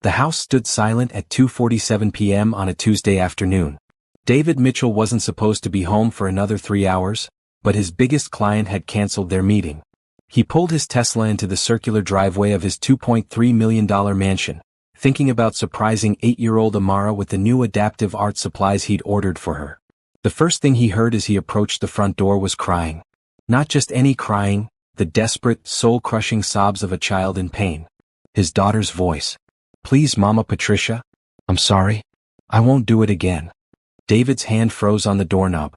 The house stood silent at 2:47 p.m. on a Tuesday afternoon. David Mitchell wasn't supposed to be home for another 3 hours, but his biggest client had canceled their meeting. He pulled his Tesla into the circular driveway of his $2.3 million mansion, thinking about surprising 8-year-old Amara with the new adaptive art supplies he'd ordered for her. The first thing he heard as he approached the front door was crying. Not just any crying, the desperate, soul-crushing sobs of a child in pain. His daughter's voice. "Please, Mama Patricia. I'm sorry. I won't do it again." David's hand froze on the doorknob.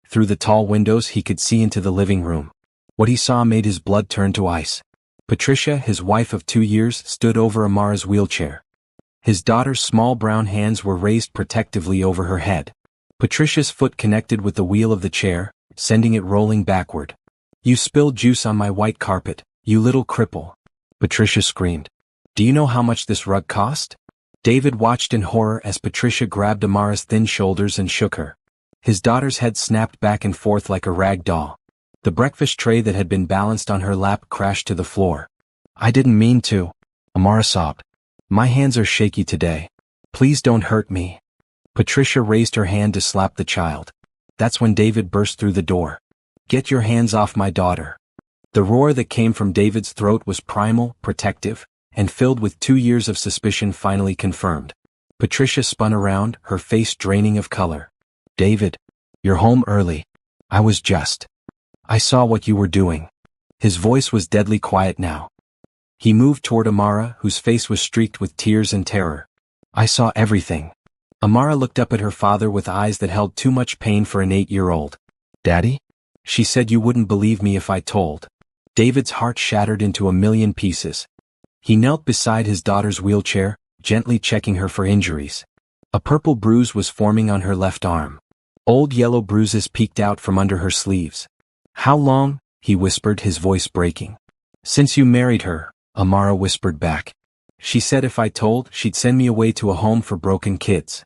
Through the tall windows he could see into the living room. What he saw made his blood turn to ice. Patricia, his wife of 2 years, stood over Amara's wheelchair. His daughter's small brown hands were raised protectively over her head. Patricia's foot connected with the wheel of the chair, sending it rolling backward. "You spilled juice on my white carpet, you little cripple," Patricia screamed. "Do you know how much this rug cost?" David watched in horror as Patricia grabbed Amara's thin shoulders and shook her. His daughter's head snapped back and forth like a rag doll. The breakfast tray that had been balanced on her lap crashed to the floor. "I didn't mean to," Amara sobbed. "My hands are shaky today. Please don't hurt me." Patricia raised her hand to slap the child. That's when David burst through the door. "Get your hands off my daughter." The roar that came from David's throat was primal, protective, and filled with 2 years of suspicion finally confirmed. Patricia spun around, her face draining of color. "David, you're home early. I saw what you were doing." His voice was deadly quiet now. He moved toward Amara, whose face was streaked with tears and terror. "I saw everything." Amara looked up at her father with eyes that held too much pain for an 8-year-old. "Daddy? She said you wouldn't believe me if I told." David's heart shattered into a million pieces. He knelt beside his daughter's wheelchair, gently checking her for injuries. A purple bruise was forming on her left arm. Old yellow bruises peeked out from under her sleeves. "How long?" he whispered, his voice breaking. "Since you married her," Amara whispered back. "She said if I told, she'd send me away to a home for broken kids."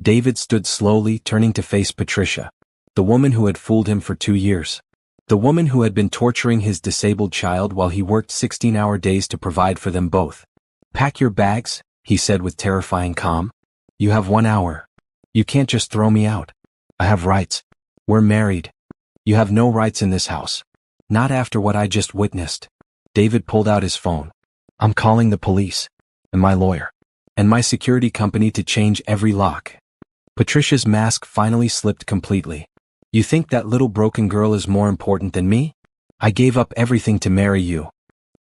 David stood slowly, turning to face Patricia. The woman who had fooled him for 2 years. The woman who had been torturing his disabled child while he worked 16-hour days to provide for them both. "Pack your bags," he said with terrifying calm. "You have 1 hour. You can't just throw me out. I have rights. We're married. You have no rights in this house. Not after what I just witnessed." David pulled out his phone. "I'm calling the police. And my lawyer. And my security company to change every lock." Patricia's mask finally slipped completely. "You think that little broken girl is more important than me? I gave up everything to marry you.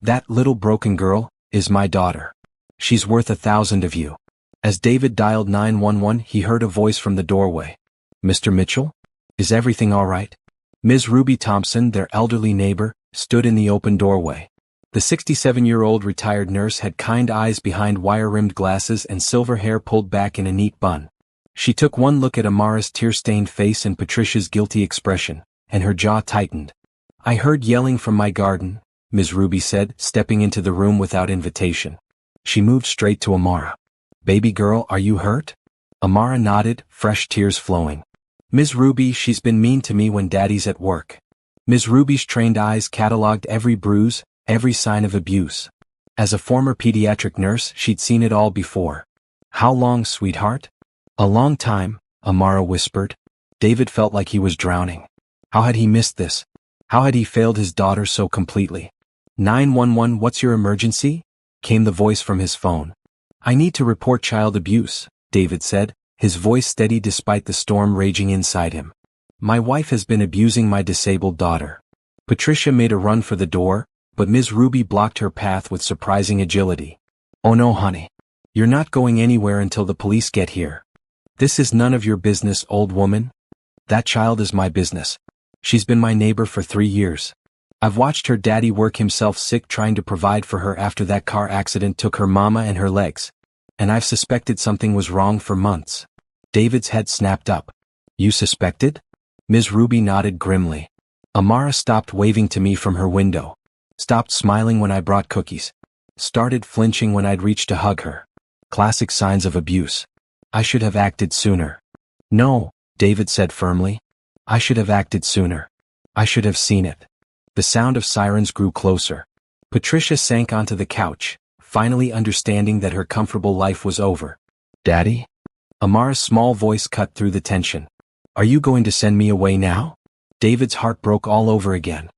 That little broken girl is my daughter. She's worth 1,000 of you." As David dialed 911, he heard a voice from the doorway. "Mr. Mitchell? Is everything all right?" Ms. Ruby Thompson, their elderly neighbor, stood in the open doorway. The 67-year-old retired nurse had kind eyes behind wire-rimmed glasses and silver hair pulled back in a neat bun. She took one look at Amara's tear-stained face and Patricia's guilty expression, and her jaw tightened. "I heard yelling from my garden," Ms. Ruby said, stepping into the room without invitation. She moved straight to Amara. "Baby girl, are you hurt?" Amara nodded, fresh tears flowing. "Ms. Ruby, she's been mean to me when Daddy's at work." Ms. Ruby's trained eyes catalogued every bruise, every sign of abuse. As a former pediatric nurse, she'd seen it all before. "How long, sweetheart?" "A long time," Amara whispered. David felt like he was drowning. How had he missed this? How had he failed his daughter so completely? 911, what's your emergency?" came the voice from his phone. "I need to report child abuse," David said, his voice steady despite the storm raging inside him. "My wife has been abusing my disabled daughter." Patricia made a run for the door, but Ms. Ruby blocked her path with surprising agility. "Oh no, honey. You're not going anywhere until the police get here. This is none of your business, old woman. That child is my business. She's been my neighbor for 3 years. I've watched her daddy work himself sick trying to provide for her after that car accident took her mama and her legs. And I've suspected something was wrong for months." David's head snapped up. "You suspected?" Ms. Ruby nodded grimly. "Amara stopped waving to me from her window. Stopped smiling when I brought cookies. Started flinching when I'd reach to hug her. Classic signs of abuse. I should have acted sooner." "No," David said firmly. "I should have acted sooner. I should have seen it." The sound of sirens grew closer. Patricia sank onto the couch, finally understanding that her comfortable life was over. "Daddy?" Amara's small voice cut through the tension. "Are you going to send me away now?" David's heart broke all over again.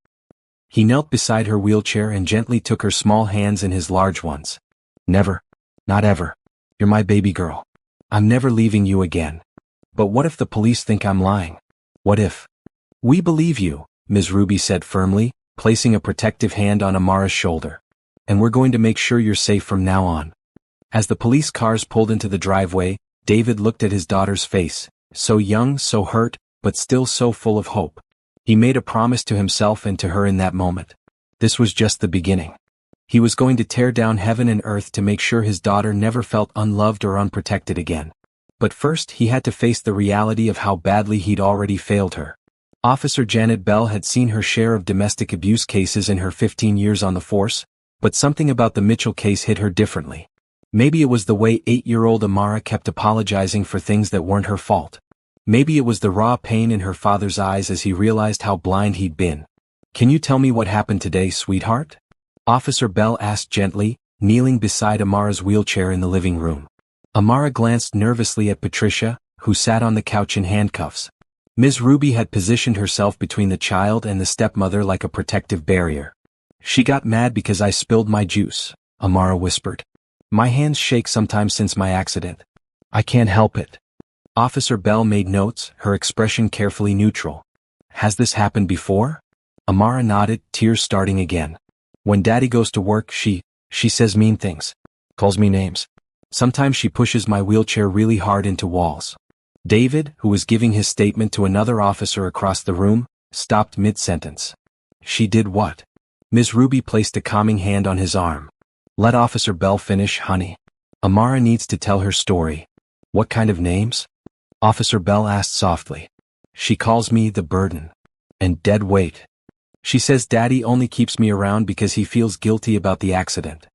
He knelt beside her wheelchair and gently took her small hands in his large ones. "Never. Not ever. You're my baby girl. I'm never leaving you again." "But what if the police think I'm lying? What if—" "We believe you," Ms. Ruby said firmly, placing a protective hand on Amara's shoulder. "And we're going to make sure you're safe from now on." As the police cars pulled into the driveway, David looked at his daughter's face, so young, so hurt, but still so full of hope. He made a promise to himself and to her in that moment. This was just the beginning. He was going to tear down heaven and earth to make sure his daughter never felt unloved or unprotected again. But first he had to face the reality of how badly he'd already failed her. Officer Janet Bell had seen her share of domestic abuse cases in her 15 years on the force, but something about the Mitchell case hit her differently. Maybe it was the way 8-year-old Amara kept apologizing for things that weren't her fault. Maybe it was the raw pain in her father's eyes as he realized how blind he'd been. "Can you tell me what happened today, sweetheart?" Officer Bell asked gently, kneeling beside Amara's wheelchair in the living room. Amara glanced nervously at Patricia, who sat on the couch in handcuffs. Ms. Ruby had positioned herself between the child and the stepmother like a protective barrier. "She got mad because I spilled my juice," Amara whispered. "My hands shake sometimes since my accident. I can't help it." Officer Bell made notes, her expression carefully neutral. "Has this happened before?" Amara nodded, tears starting again. "When Daddy goes to work, she says mean things. Calls me names. Sometimes she pushes my wheelchair really hard into walls." David, who was giving his statement to another officer across the room, stopped mid-sentence. "She did what?" Ms. Ruby placed a calming hand on his arm. "Let Officer Bell finish, honey. Amara needs to tell her story." "What kind of names?" Officer Bell asked softly. "She calls me the burden. And dead weight. She says Daddy only keeps me around because he feels guilty about the accident."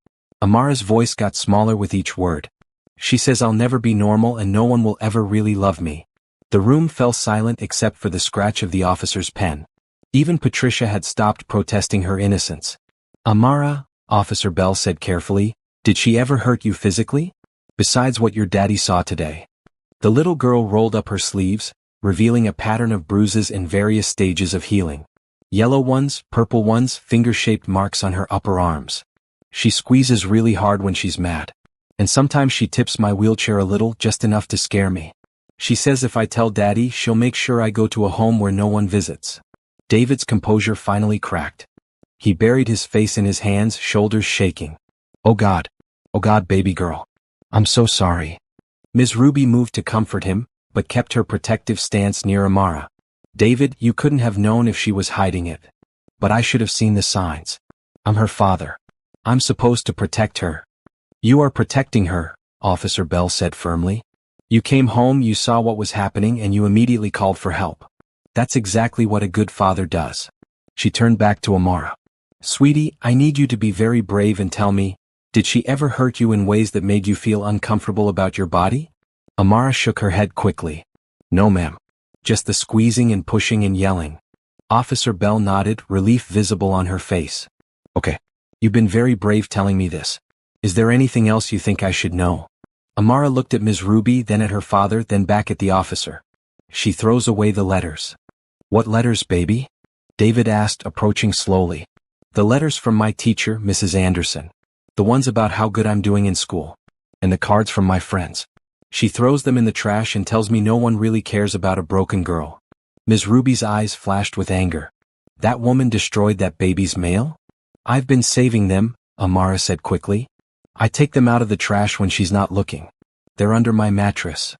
Amara's voice got smaller with each word. "She says I'll never be normal and no one will ever really love me." The room fell silent except for the scratch of the officer's pen. Even Patricia had stopped protesting her innocence. "Amara," Officer Bell said carefully, "did she ever hurt you physically? Besides what your daddy saw today?" The little girl rolled up her sleeves, revealing a pattern of bruises in various stages of healing. Yellow ones, purple ones, finger-shaped marks on her upper arms. "She squeezes really hard when she's mad. And sometimes she tips my wheelchair a little, just enough to scare me. She says if I tell Daddy, she'll make sure I go to a home where no one visits." David's composure finally cracked. He buried his face in his hands, shoulders shaking. Oh God, baby girl. I'm so sorry." Ms. Ruby moved to comfort him, but kept her protective stance near Amara. "David, you couldn't have known if she was hiding it. But I should have seen the signs. I'm her father. I'm supposed to protect her." "You are protecting her," Officer Bell said firmly. "You came home, you saw what was happening, and you immediately called for help. That's exactly what a good father does." She turned back to Amara. "Sweetie, I need you to be very brave and tell me, did she ever hurt you in ways that made you feel uncomfortable about your body?" Amara shook her head quickly. "No, ma'am. Just the squeezing and pushing and yelling." Officer Bell nodded, relief visible on her face. "Okay. You've been very brave telling me this. Is there anything else you think I should know?" Amara looked at Ms. Ruby, then at her father, then back at the officer. "She throws away the letters." "What letters, baby?" David asked, approaching slowly. "The letters from my teacher, Mrs. Anderson. The ones about how good I'm doing in school. And the cards from my friends. She throws them in the trash and tells me no one really cares about a broken girl." Ms. Ruby's eyes flashed with anger. "That woman destroyed that baby's mail?" "I've been saving them," Amara said quickly. "I take them out of the trash when she's not looking. They're under my mattress."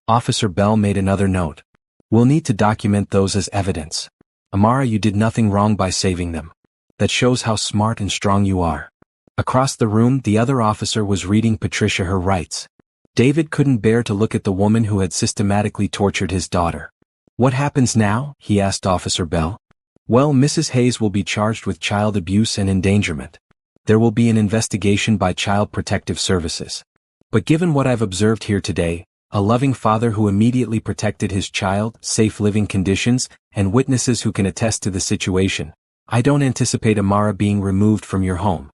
Officer Bell made another note. "We'll need to document those as evidence. Amara, you did nothing wrong by saving them. That shows how smart and strong you are." Across the room, the other officer was reading Patricia her rights. David couldn't bear to look at the woman who had systematically tortured his daughter. "What happens now?" he asked Officer Bell. "Well, Mrs. Hayes will be charged with child abuse and endangerment. There will be an investigation by Child Protective Services. But given what I've observed here today, a loving father who immediately protected his child, safe living conditions, and witnesses who can attest to the situation, I don't anticipate Amara being removed from your home.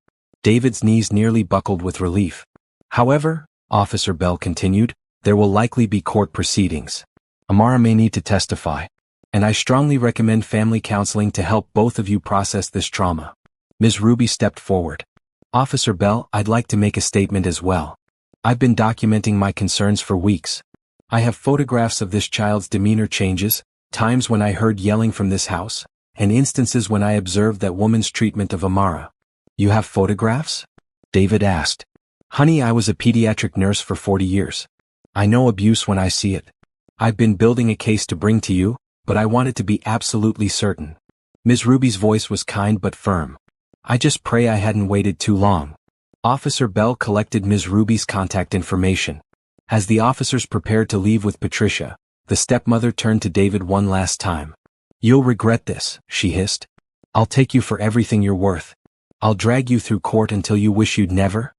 David's knees nearly buckled with relief. However, Officer Bell continued, there will likely be court proceedings. Amara may need to testify. And I strongly recommend family counseling to help both of you process this trauma. Ms. Ruby stepped forward. Officer Bell, I'd like to make a statement as well. I've been documenting my concerns for weeks. I have photographs of this child's demeanor changes, times when I heard yelling from this house, and instances when I observed that woman's treatment of Amara. You have photographs? David asked. Honey, I was a pediatric nurse for 40 years. I know abuse when I see it. I've been building a case to bring to you, but I wanted to be absolutely certain. Ms. Ruby's voice was kind but firm. I just pray I hadn't waited too long. Officer Bell collected Ms. Ruby's contact information. As the officers prepared to leave with Patricia, the stepmother turned to David one last time. You'll regret this, she hissed. I'll take you for everything you're worth. I'll drag you through court until you wish you'd never.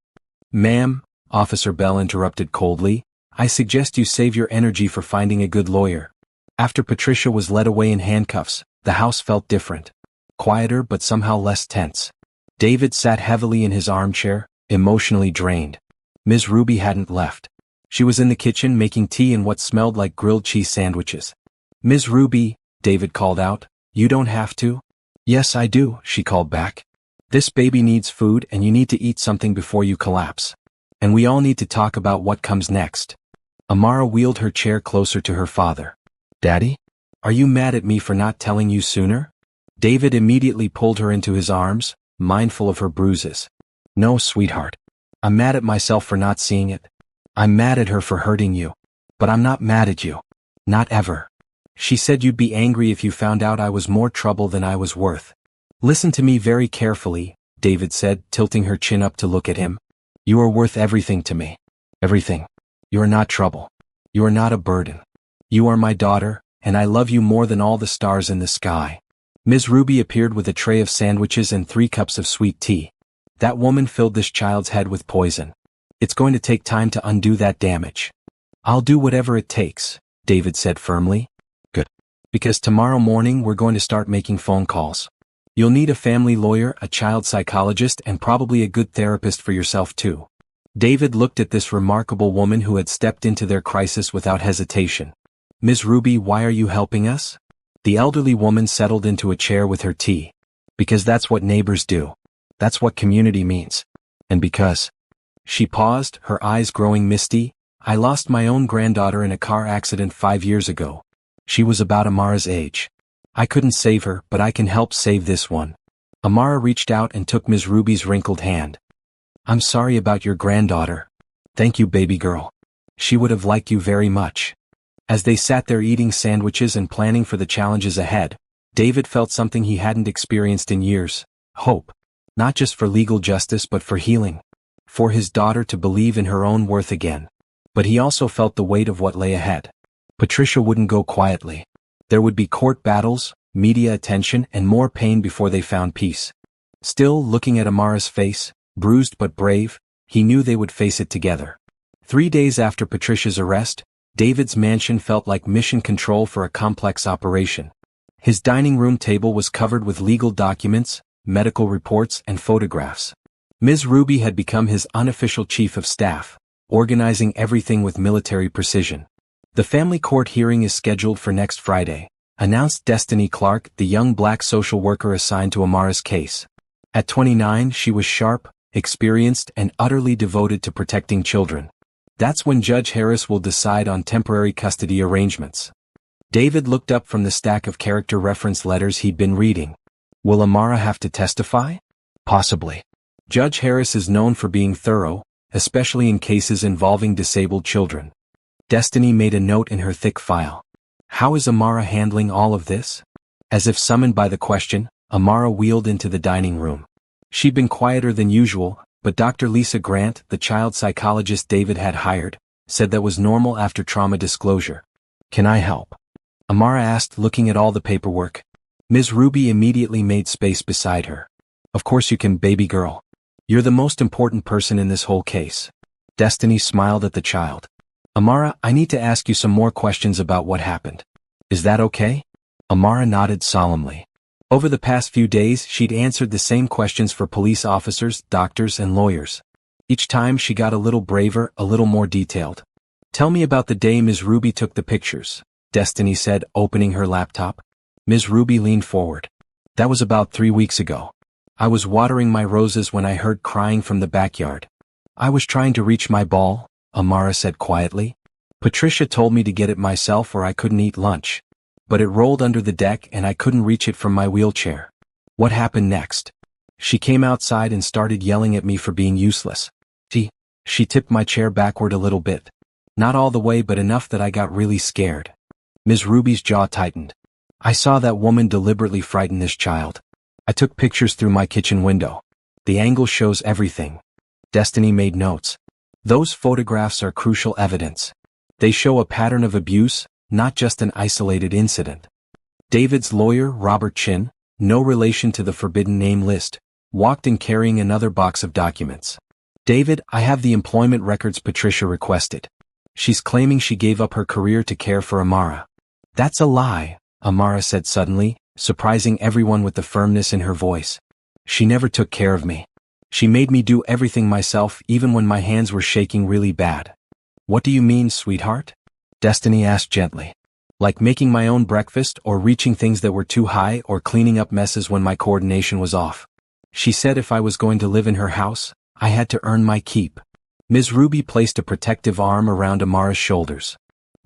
Ma'am, Officer Bell interrupted coldly, I suggest you save your energy for finding a good lawyer. After Patricia was led away in handcuffs, the house felt different. Quieter but somehow less tense. David sat heavily in his armchair, emotionally drained. Ms. Ruby hadn't left. She was in the kitchen making tea and what smelled like grilled cheese sandwiches. Ms. Ruby, David called out, you don't have to? Yes, I do, she called back. This baby needs food and you need to eat something before you collapse. And we all need to talk about what comes next. Amara wheeled her chair closer to her father. Daddy? Are you mad at me for not telling you sooner? David immediately pulled her into his arms, mindful of her bruises. No, sweetheart. I'm mad at myself for not seeing it. I'm mad at her for hurting you. But I'm not mad at you. Not ever. She said you'd be angry if you found out I was more trouble than I was worth. Listen to me very carefully, David said, tilting her chin up to look at him. You are worth everything to me. Everything. You are not trouble. You are not a burden. You are my daughter, and I love you more than all the stars in the sky. Ms. Ruby appeared with a tray of sandwiches and 3 cups of sweet tea. That woman filled this child's head with poison. It's going to take time to undo that damage. I'll do whatever it takes, David said firmly. Good. Because tomorrow morning we're going to start making phone calls. You'll need a family lawyer, a child psychologist, and probably a good therapist for yourself too. David looked at this remarkable woman who had stepped into their crisis without hesitation. Ms. Ruby, why are you helping us? The elderly woman settled into a chair with her tea. Because that's what neighbors do. That's what community means. And because. She paused, her eyes growing misty. I lost my own granddaughter in a car accident 5 years ago. She was about Amara's age. I couldn't save her, but I can help save this one. Amara reached out and took Ms. Ruby's wrinkled hand. I'm sorry about your granddaughter. Thank you, baby girl. She would have liked you very much. As they sat there eating sandwiches and planning for the challenges ahead, David felt something he hadn't experienced in years, hope. Not just for legal justice but for healing. For his daughter to believe in her own worth again. But he also felt the weight of what lay ahead. Patricia wouldn't go quietly. There would be court battles, media attention, and more pain before they found peace. Still, looking at Amara's face, bruised but brave, he knew they would face it together. 3 days after Patricia's arrest, David's mansion felt like mission control for a complex operation. His dining room table was covered with legal documents, medical reports, and photographs. Ms. Ruby had become his unofficial chief of staff, organizing everything with military precision. The family court hearing is scheduled for next Friday, announced Destiny Clark, the young black social worker assigned to Amara's case. At 29, she was sharp, experienced, and utterly devoted to protecting children. That's when Judge Harris will decide on temporary custody arrangements. David looked up from the stack of character reference letters he'd been reading. Will Amara have to testify? Possibly. Judge Harris is known for being thorough, especially in cases involving disabled children. Destiny made a note in her thick file. How is Amara handling all of this? As if summoned by the question, Amara wheeled into the dining room. She'd been quieter than usual, but Dr. Lisa Grant, the child psychologist David had hired, said that was normal after trauma disclosure. Can I help? Amara asked, looking at all the paperwork. Ms. Ruby immediately made space beside her. Of course you can, baby girl. You're the most important person in this whole case. Destiny smiled at the child. Amara, I need to ask you some more questions about what happened. Is that okay? Amara nodded solemnly. Over the past few days, she'd answered the same questions for police officers, doctors, and lawyers. Each time she got a little braver, a little more detailed. "Tell me about the day Ms. Ruby took the pictures," Destiny said, opening her laptop. Ms. Ruby leaned forward. "That was about 3 weeks ago. I was watering my roses when I heard crying from the backyard. I was trying to reach my ball," Amara said quietly. "Patricia told me to get it myself or I couldn't eat lunch. But it rolled under the deck and I couldn't reach it from my wheelchair." "What happened next?" "She came outside and started yelling at me for being useless. She tipped my chair backward a little bit. Not all the way but enough that I got really scared." Ms. Ruby's jaw tightened. "I saw that woman deliberately frighten this child. I took pictures through my kitchen window. The angle shows everything." Destiny made notes. "Those photographs are crucial evidence. They show a pattern of abuse, not just an isolated incident." David's lawyer, Robert Chin, no relation to the forbidden name list, walked in carrying another box of documents. "David, I have the employment records Patricia requested. She's claiming she gave up her career to care for Amara." "That's a lie," Amara said suddenly, surprising everyone with the firmness in her voice. "She never took care of me. She made me do everything myself even when my hands were shaking really bad." "What do you mean, sweetheart?" Destiny asked gently. "Like making my own breakfast or reaching things that were too high or cleaning up messes when my coordination was off. She said if I was going to live in her house, I had to earn my keep." Ms. Ruby placed a protective arm around Amara's shoulders.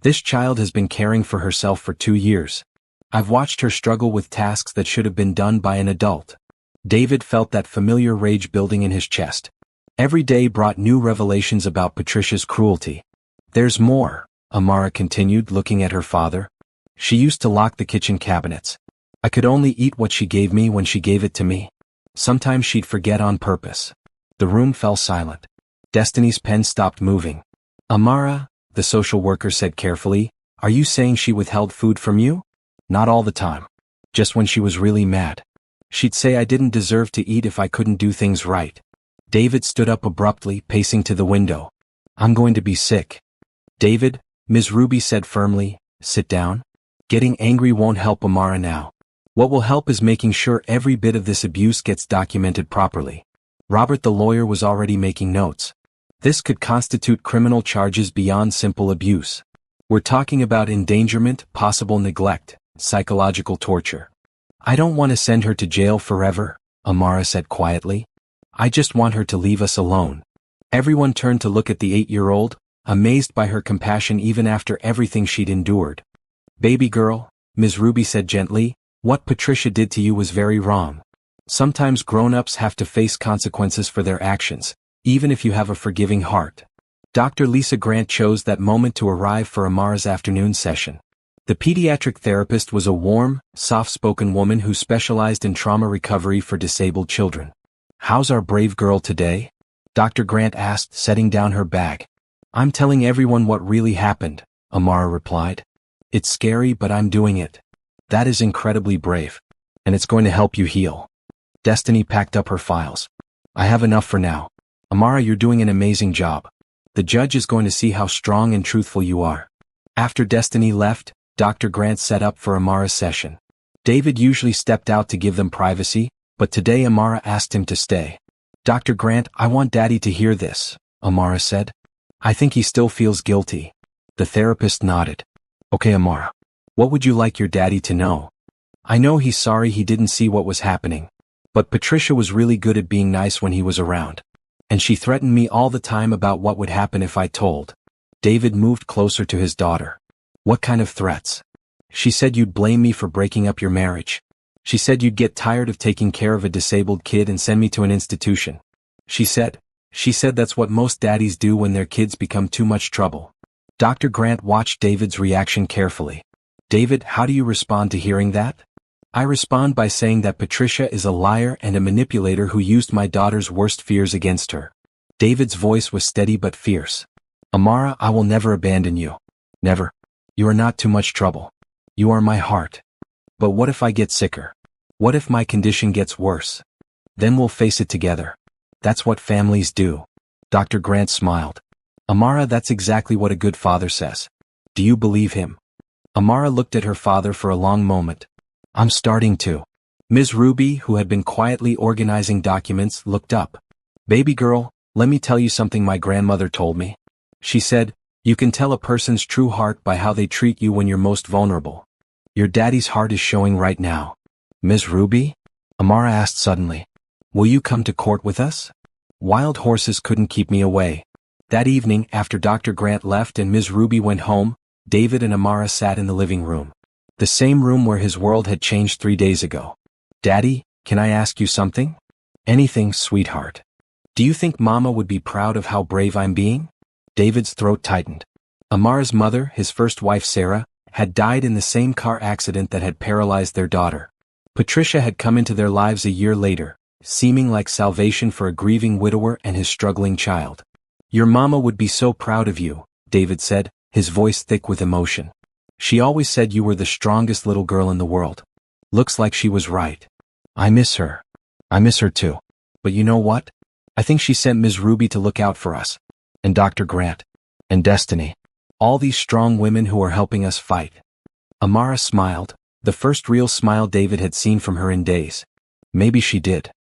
"This child has been caring for herself for 2 years. I've watched her struggle with tasks that should have been done by an adult." David felt that familiar rage building in his chest. Every day brought new revelations about Patricia's cruelty. "There's more," Amara continued, looking at her father. "She used to lock the kitchen cabinets. I could only eat what she gave me when she gave it to me. Sometimes she'd forget on purpose." The room fell silent. Destiny's pen stopped moving. "Amara," the social worker said carefully, "are you saying she withheld food from you?" "Not all the time. Just when she was really mad. She'd say I didn't deserve to eat if I couldn't do things right." David stood up abruptly, pacing to the window. "I'm going to be sick." "David," Ms. Ruby said firmly, "sit down. Getting angry won't help Amara now. What will help is making sure every bit of this abuse gets documented properly." Robert the lawyer was already making notes. "This could constitute criminal charges beyond simple abuse. We're talking about endangerment, possible neglect, psychological torture." "I don't want to send her to jail forever," Amara said quietly. "I just want her to leave us alone." Everyone turned to look at the 8-year-old, amazed by her compassion even after everything she'd endured. "Baby girl," Ms. Ruby said gently, "what Patricia did to you was very wrong. Sometimes grown-ups have to face consequences for their actions, even if you have a forgiving heart." Dr. Lisa Grant chose that moment to arrive for Amara's afternoon session. The pediatric therapist was a warm, soft-spoken woman who specialized in trauma recovery for disabled children. "How's our brave girl today?" Dr. Grant asked, setting down her bag. "I'm telling everyone what really happened," Amara replied. "It's scary, but I'm doing it." "That is incredibly brave. And it's going to help you heal." Destiny packed up her files. "I have enough for now. Amara, you're doing an amazing job. The judge is going to see how strong and truthful you are." After Destiny left, Dr. Grant set up for Amara's session. David usually stepped out to give them privacy, but today Amara asked him to stay. "Dr. Grant, I want Daddy to hear this," Amara said. "I think he still feels guilty." The therapist nodded. "Okay, Amara. What would you like your daddy to know?" "I know he's sorry he didn't see what was happening. But Patricia was really good at being nice when he was around. And she threatened me all the time about what would happen if I told." David moved closer to his daughter. "What kind of threats?" "She said you'd blame me for breaking up your marriage. She said you'd get tired of taking care of a disabled kid and send me to an institution. She said that's what most daddies do when their kids become too much trouble." Dr. Grant watched David's reaction carefully. "David, how do you respond to hearing that?" "I respond by saying that Patricia is a liar and a manipulator who used my daughter's worst fears against her." David's voice was steady but fierce. "Amara, I will never abandon you. Never. You are not too much trouble. You are my heart. But what if I get sicker? What if my condition gets worse? Then we'll face it together. That's what families do." Dr. Grant smiled. "Amara, that's exactly what a good father says. Do you believe him?" Amara looked at her father for a long moment. "I'm starting to." Ms. Ruby, who had been quietly organizing documents, looked up. "Baby girl, let me tell you something my grandmother told me." She said, "You can tell a person's true heart by how they treat you when you're most vulnerable. Your daddy's heart is showing right now." "Ms. Ruby?" Amara asked suddenly. "Will you come to court with us?" Wild horses couldn't keep me away. That evening, after Dr. Grant left and Ms. Ruby went home, David and Amara sat in the living room. The same room where his world had changed 3 days ago. "Daddy, can I ask you something?" "Anything, sweetheart." "Do you think Mama would be proud of how brave I'm being?" David's throat tightened. Amara's mother, his first wife Sarah, had died in the same car accident that had paralyzed their daughter. Patricia had come into their lives a year later, seeming like salvation for a grieving widower and his struggling child. "Your mama would be so proud of you," David said, his voice thick with emotion. "She always said you were the strongest little girl in the world." Looks like she was right. "I miss her. I miss her too. But you know what? I think she sent Ms. Ruby to look out for us. And Dr. Grant. And Destiny. All these strong women who are helping us fight." Amara smiled, the first real smile David had seen from her in days. Maybe she did.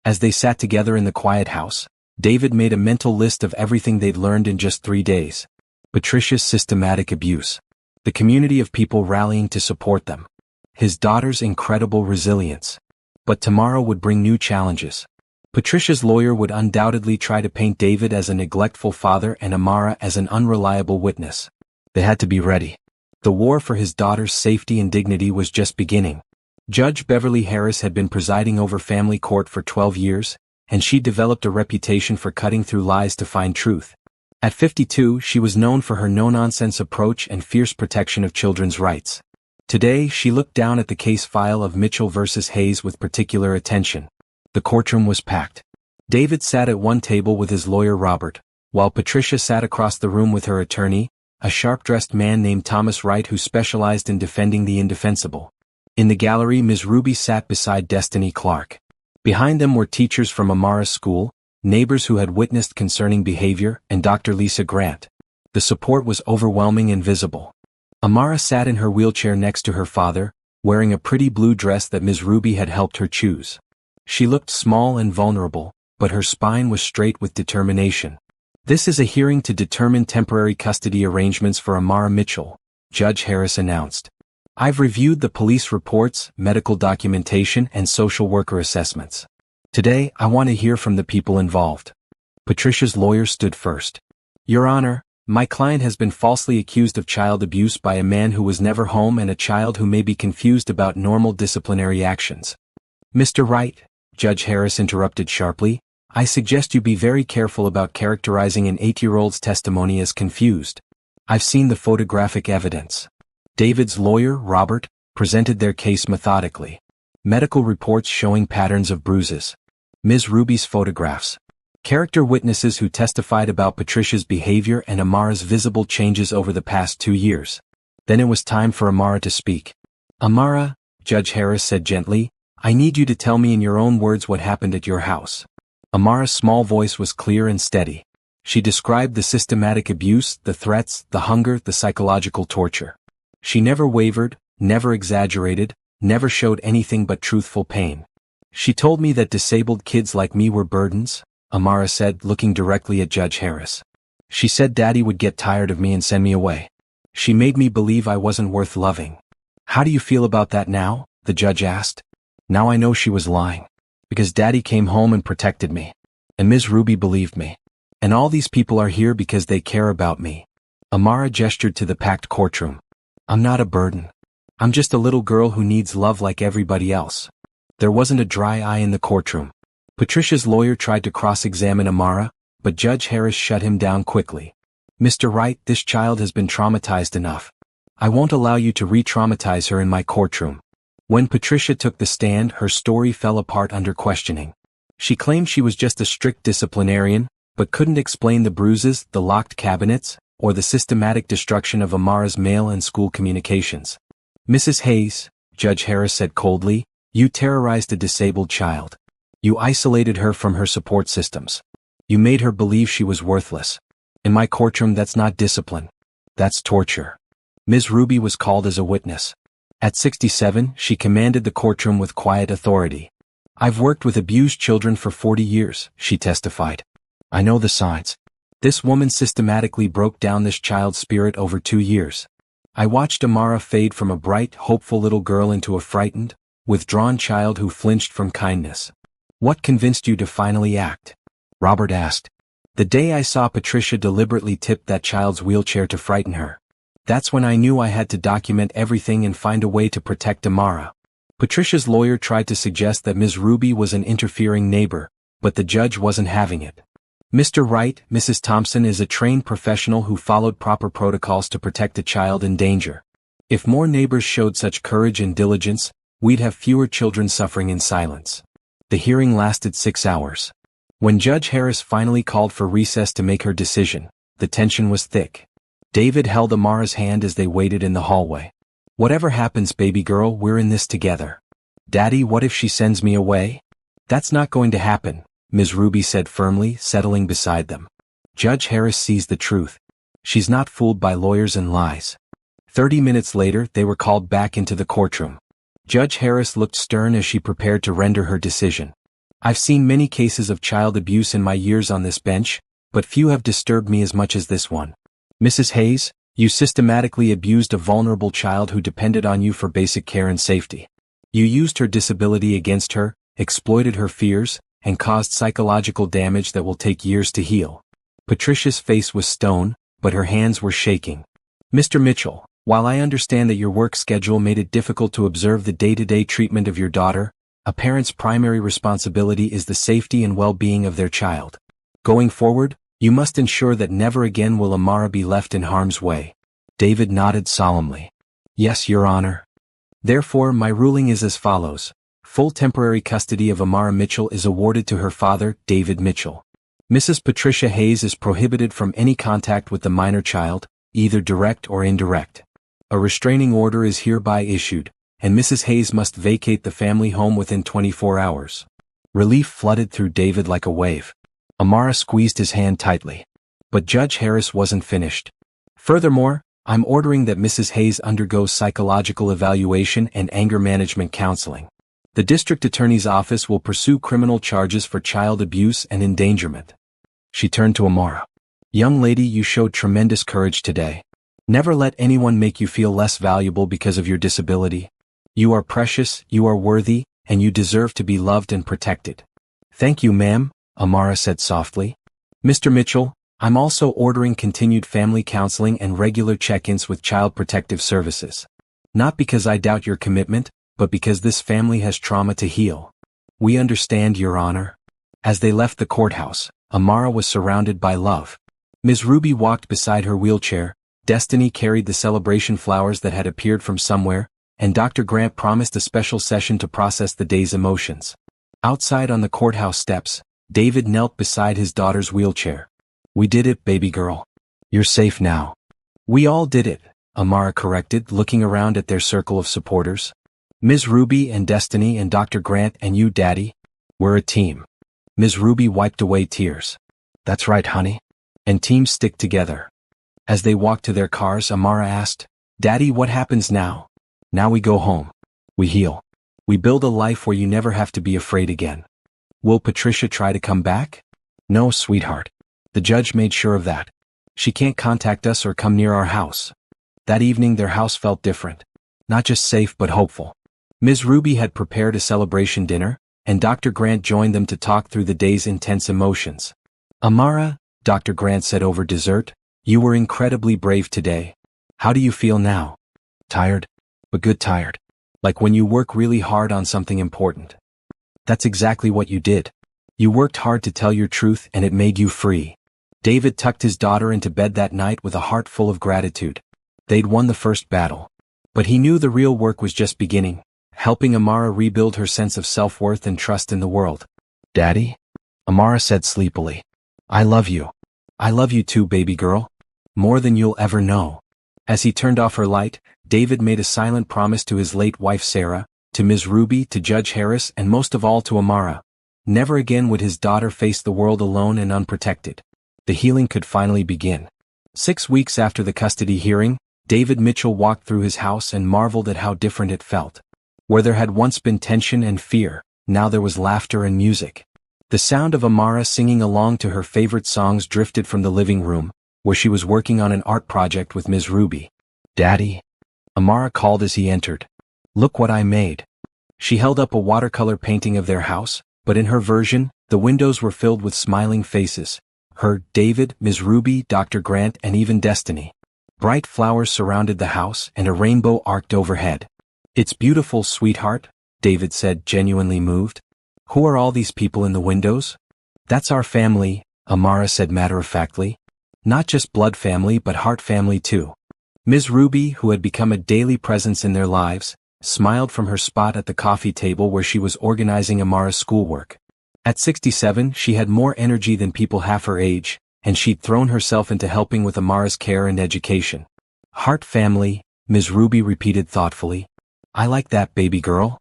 As they sat together in the quiet house, David made a mental list of everything they'd learned in just 3 days. Patricia's systematic abuse. The community of people rallying to support them. His daughter's incredible resilience. But tomorrow would bring new challenges. Patricia's lawyer would undoubtedly try to paint David as a neglectful father and Amara as an unreliable witness. They had to be ready. The war for his daughter's safety and dignity was just beginning. Judge Beverly Harris had been presiding over family court for 12 years, and she developed a reputation for cutting through lies to find truth. At 52, she was known for her no-nonsense approach and fierce protection of children's rights. Today, she looked down at the case file of Mitchell versus Hayes with particular attention. The courtroom was packed. David sat at one table with his lawyer Robert, while Patricia sat across the room with her attorney, a sharp-dressed man named Thomas Wright who specialized in defending the indefensible. In the gallery, Ms. Ruby sat beside Destiny Clark. Behind them were teachers from Amara's school, neighbors who had witnessed concerning behavior, and Dr. Lisa Grant. The support was overwhelming and visible. Amara sat in her wheelchair next to her father, wearing a pretty blue dress that Ms. Ruby had helped her choose. She looked small and vulnerable, but her spine was straight with determination. "This is a hearing to determine temporary custody arrangements for Amara Mitchell," Judge Harris announced. "I've reviewed the police reports, medical documentation, and social worker assessments. Today, I want to hear from the people involved." Patricia's lawyer stood first. "Your Honor, my client has been falsely accused of child abuse by a man who was never home and a child who may be confused about normal disciplinary actions." "Mr. Wright," Judge Harris interrupted sharply, "I suggest you be very careful about characterizing an 8-year-old's testimony as confused. I've seen the photographic evidence." David's lawyer, Robert, presented their case methodically. Medical reports showing patterns of bruises. Ms. Ruby's photographs. Character witnesses who testified about Patricia's behavior and Amara's visible changes over the past 2 years. Then it was time for Amara to speak. "Amara," Judge Harris said gently, "I need you to tell me in your own words what happened at your house." Amara's small voice was clear and steady. She described the systematic abuse, the threats, the hunger, the psychological torture. She never wavered, never exaggerated, never showed anything but truthful pain. "She told me that disabled kids like me were burdens," Amara said, looking directly at Judge Harris. "She said Daddy would get tired of me and send me away. She made me believe I wasn't worth loving." "How do you feel about that now?" the judge asked. "Now I know she was lying. Because Daddy came home and protected me. And Ms. Ruby believed me. And all these people are here because they care about me." Amara gestured to the packed courtroom. "I'm not a burden. I'm just a little girl who needs love like everybody else." There wasn't a dry eye in the courtroom. Patricia's lawyer tried to cross-examine Amara, but Judge Harris shut him down quickly. "Mr. Wright, this child has been traumatized enough. I won't allow you to re-traumatize her in my courtroom." When Patricia took the stand, her story fell apart under questioning. She claimed she was just a strict disciplinarian, but couldn't explain the bruises, the locked cabinets, or the systematic destruction of Amara's mail and school communications. "Mrs. Hayes," Judge Harris said coldly, "you terrorized a disabled child. You isolated her from her support systems. You made her believe she was worthless. In my courtroom, that's not discipline. That's torture." Ms. Ruby was called as a witness. At 67, she commanded the courtroom with quiet authority. "I've worked with abused children for 40 years, she testified. "I know the signs. This woman systematically broke down this child's spirit over 2 years. I watched Amara fade from a bright, hopeful little girl into a frightened, withdrawn child who flinched from kindness." "What convinced you to finally act?" Robert asked. "The day I saw Patricia deliberately tip that child's wheelchair to frighten her. That's when I knew I had to document everything and find a way to protect Amara." Patricia's lawyer tried to suggest that Ms. Ruby was an interfering neighbor, but the judge wasn't having it. "Mr. Wright, Mrs. Thompson is a trained professional who followed proper protocols to protect a child in danger. If more neighbors showed such courage and diligence, we'd have fewer children suffering in silence." The hearing lasted 6 hours. When Judge Harris finally called for recess to make her decision, the tension was thick. David held Amara's hand as they waited in the hallway. "Whatever happens, baby girl, we're in this together." "Daddy, what if she sends me away?" "That's not going to happen," Ms. Ruby said firmly, settling beside them. Judge Harris sees the truth. She's not fooled by lawyers and lies. 30 minutes later, they were called back into the courtroom. Judge Harris looked stern as she prepared to render her decision. "I've seen many cases of child abuse in my years on this bench, but few have disturbed me as much as this one. Mrs. Hayes, you systematically abused a vulnerable child who depended on you for basic care and safety. You used her disability against her, exploited her fears, and caused psychological damage that will take years to heal." Patricia's face was stone, but her hands were shaking. "Mr. Mitchell, while I understand that your work schedule made it difficult to observe the day-to-day treatment of your daughter, a parent's primary responsibility is the safety and well-being of their child. Going forward, you must ensure that never again will Amara be left in harm's way." David nodded solemnly. "Yes, Your Honor. Therefore, my ruling is as follows. Full temporary custody of Amara Mitchell is awarded to her father, David Mitchell. Mrs. Patricia Hayes is prohibited from any contact with the minor child, either direct or indirect. A restraining order is hereby issued, and Mrs. Hayes must vacate the family home within 24 hours. Relief flooded through David like a wave. Amara squeezed his hand tightly. But Judge Harris wasn't finished. "Furthermore, I'm ordering that Mrs. Hayes undergoes psychological evaluation and anger management counseling. The district attorney's office will pursue criminal charges for child abuse and endangerment." She turned to Amara. "Young lady, you showed tremendous courage today. Never let anyone make you feel less valuable because of your disability. You are precious, you are worthy, and you deserve to be loved and protected." "Thank you, ma'am," Amara said softly. "Mr. Mitchell, I'm also ordering continued family counseling and regular check-ins with Child Protective Services. Not because I doubt your commitment, but because this family has trauma to heal." "We understand, Your Honor." As they left the courthouse, Amara was surrounded by love. Ms. Ruby walked beside her wheelchair, Destiny carried the celebration flowers that had appeared from somewhere, and Dr. Grant promised a special session to process the day's emotions. Outside on the courthouse steps, David knelt beside his daughter's wheelchair. "We did it, baby girl. You're safe now." "We all did it," Amara corrected, looking around at their circle of supporters. "Ms. Ruby and Destiny and Dr. Grant and you, Daddy. We're a team." Ms. Ruby wiped away tears. "That's right, honey. And teams stick together." As they walked to their cars, Amara asked, "Daddy, what happens now?" "Now we go home. We heal. We build a life where you never have to be afraid again." "Will Patricia try to come back?" "No, sweetheart. The judge made sure of that. She can't contact us or come near our house." That evening their house felt different. Not just safe but hopeful. Ms. Ruby had prepared a celebration dinner, and Dr. Grant joined them to talk through the day's intense emotions. "Amara," Dr. Grant said over dessert, "you were incredibly brave today. How do you feel now?" "Tired, but good tired. Like when you work really hard on something important." "That's exactly what you did. You worked hard to tell your truth and it made you free." David tucked his daughter into bed that night with a heart full of gratitude. They'd won the first battle. But he knew the real work was just beginning, helping Amara rebuild her sense of self-worth and trust in the world. "Daddy?" Amara said sleepily. "I love you. I love you too, baby girl. More than you'll ever know." As he turned off her light, David made a silent promise to his late wife Sarah, to Ms. Ruby, to Judge Harris, and most of all to Amara. Never again would his daughter face the world alone and unprotected. The healing could finally begin. 6 weeks after the custody hearing, David Mitchell walked through his house and marveled at how different it felt. Where there had once been tension and fear, now there was laughter and music. The sound of Amara singing along to her favorite songs drifted from the living room, where she was working on an art project with Ms. Ruby. "Daddy?" Amara called as he entered. "Look what I made." She held up a watercolor painting of their house, but in her version, the windows were filled with smiling faces. Her, David, Ms. Ruby, Dr. Grant, and even Destiny. Bright flowers surrounded the house and a rainbow arced overhead. "It's beautiful, sweetheart," David said, genuinely moved. "Who are all these people in the windows?" "That's our family," Amara said matter-of-factly. "Not just blood family but heart family too." Ms. Ruby, who had become a daily presence in their lives, smiled from her spot at the coffee table where she was organizing Amara's schoolwork. At 67, she had more energy than people half her age, and she'd thrown herself into helping with Amara's care and education. "Heart family," Ms. Ruby repeated thoughtfully. "I like that, baby girl."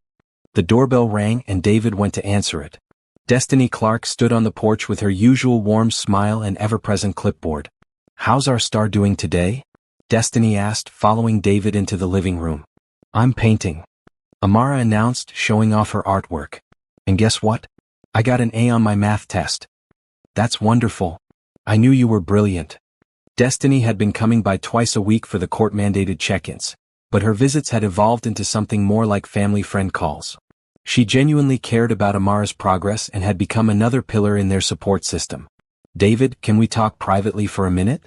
The doorbell rang and David went to answer it. Destiny Clark stood on the porch with her usual warm smile and ever-present clipboard. "How's our star doing today?" Destiny asked, following David into the living room. "I'm painting," Amara announced, showing off her artwork. "And guess what? I got an A on my math test." "That's wonderful. I knew you were brilliant." Destiny had been coming by twice a week for the court-mandated check-ins, but her visits had evolved into something more like family-friend calls. She genuinely cared about Amara's progress and had become another pillar in their support system. "David, can we talk privately for a minute?"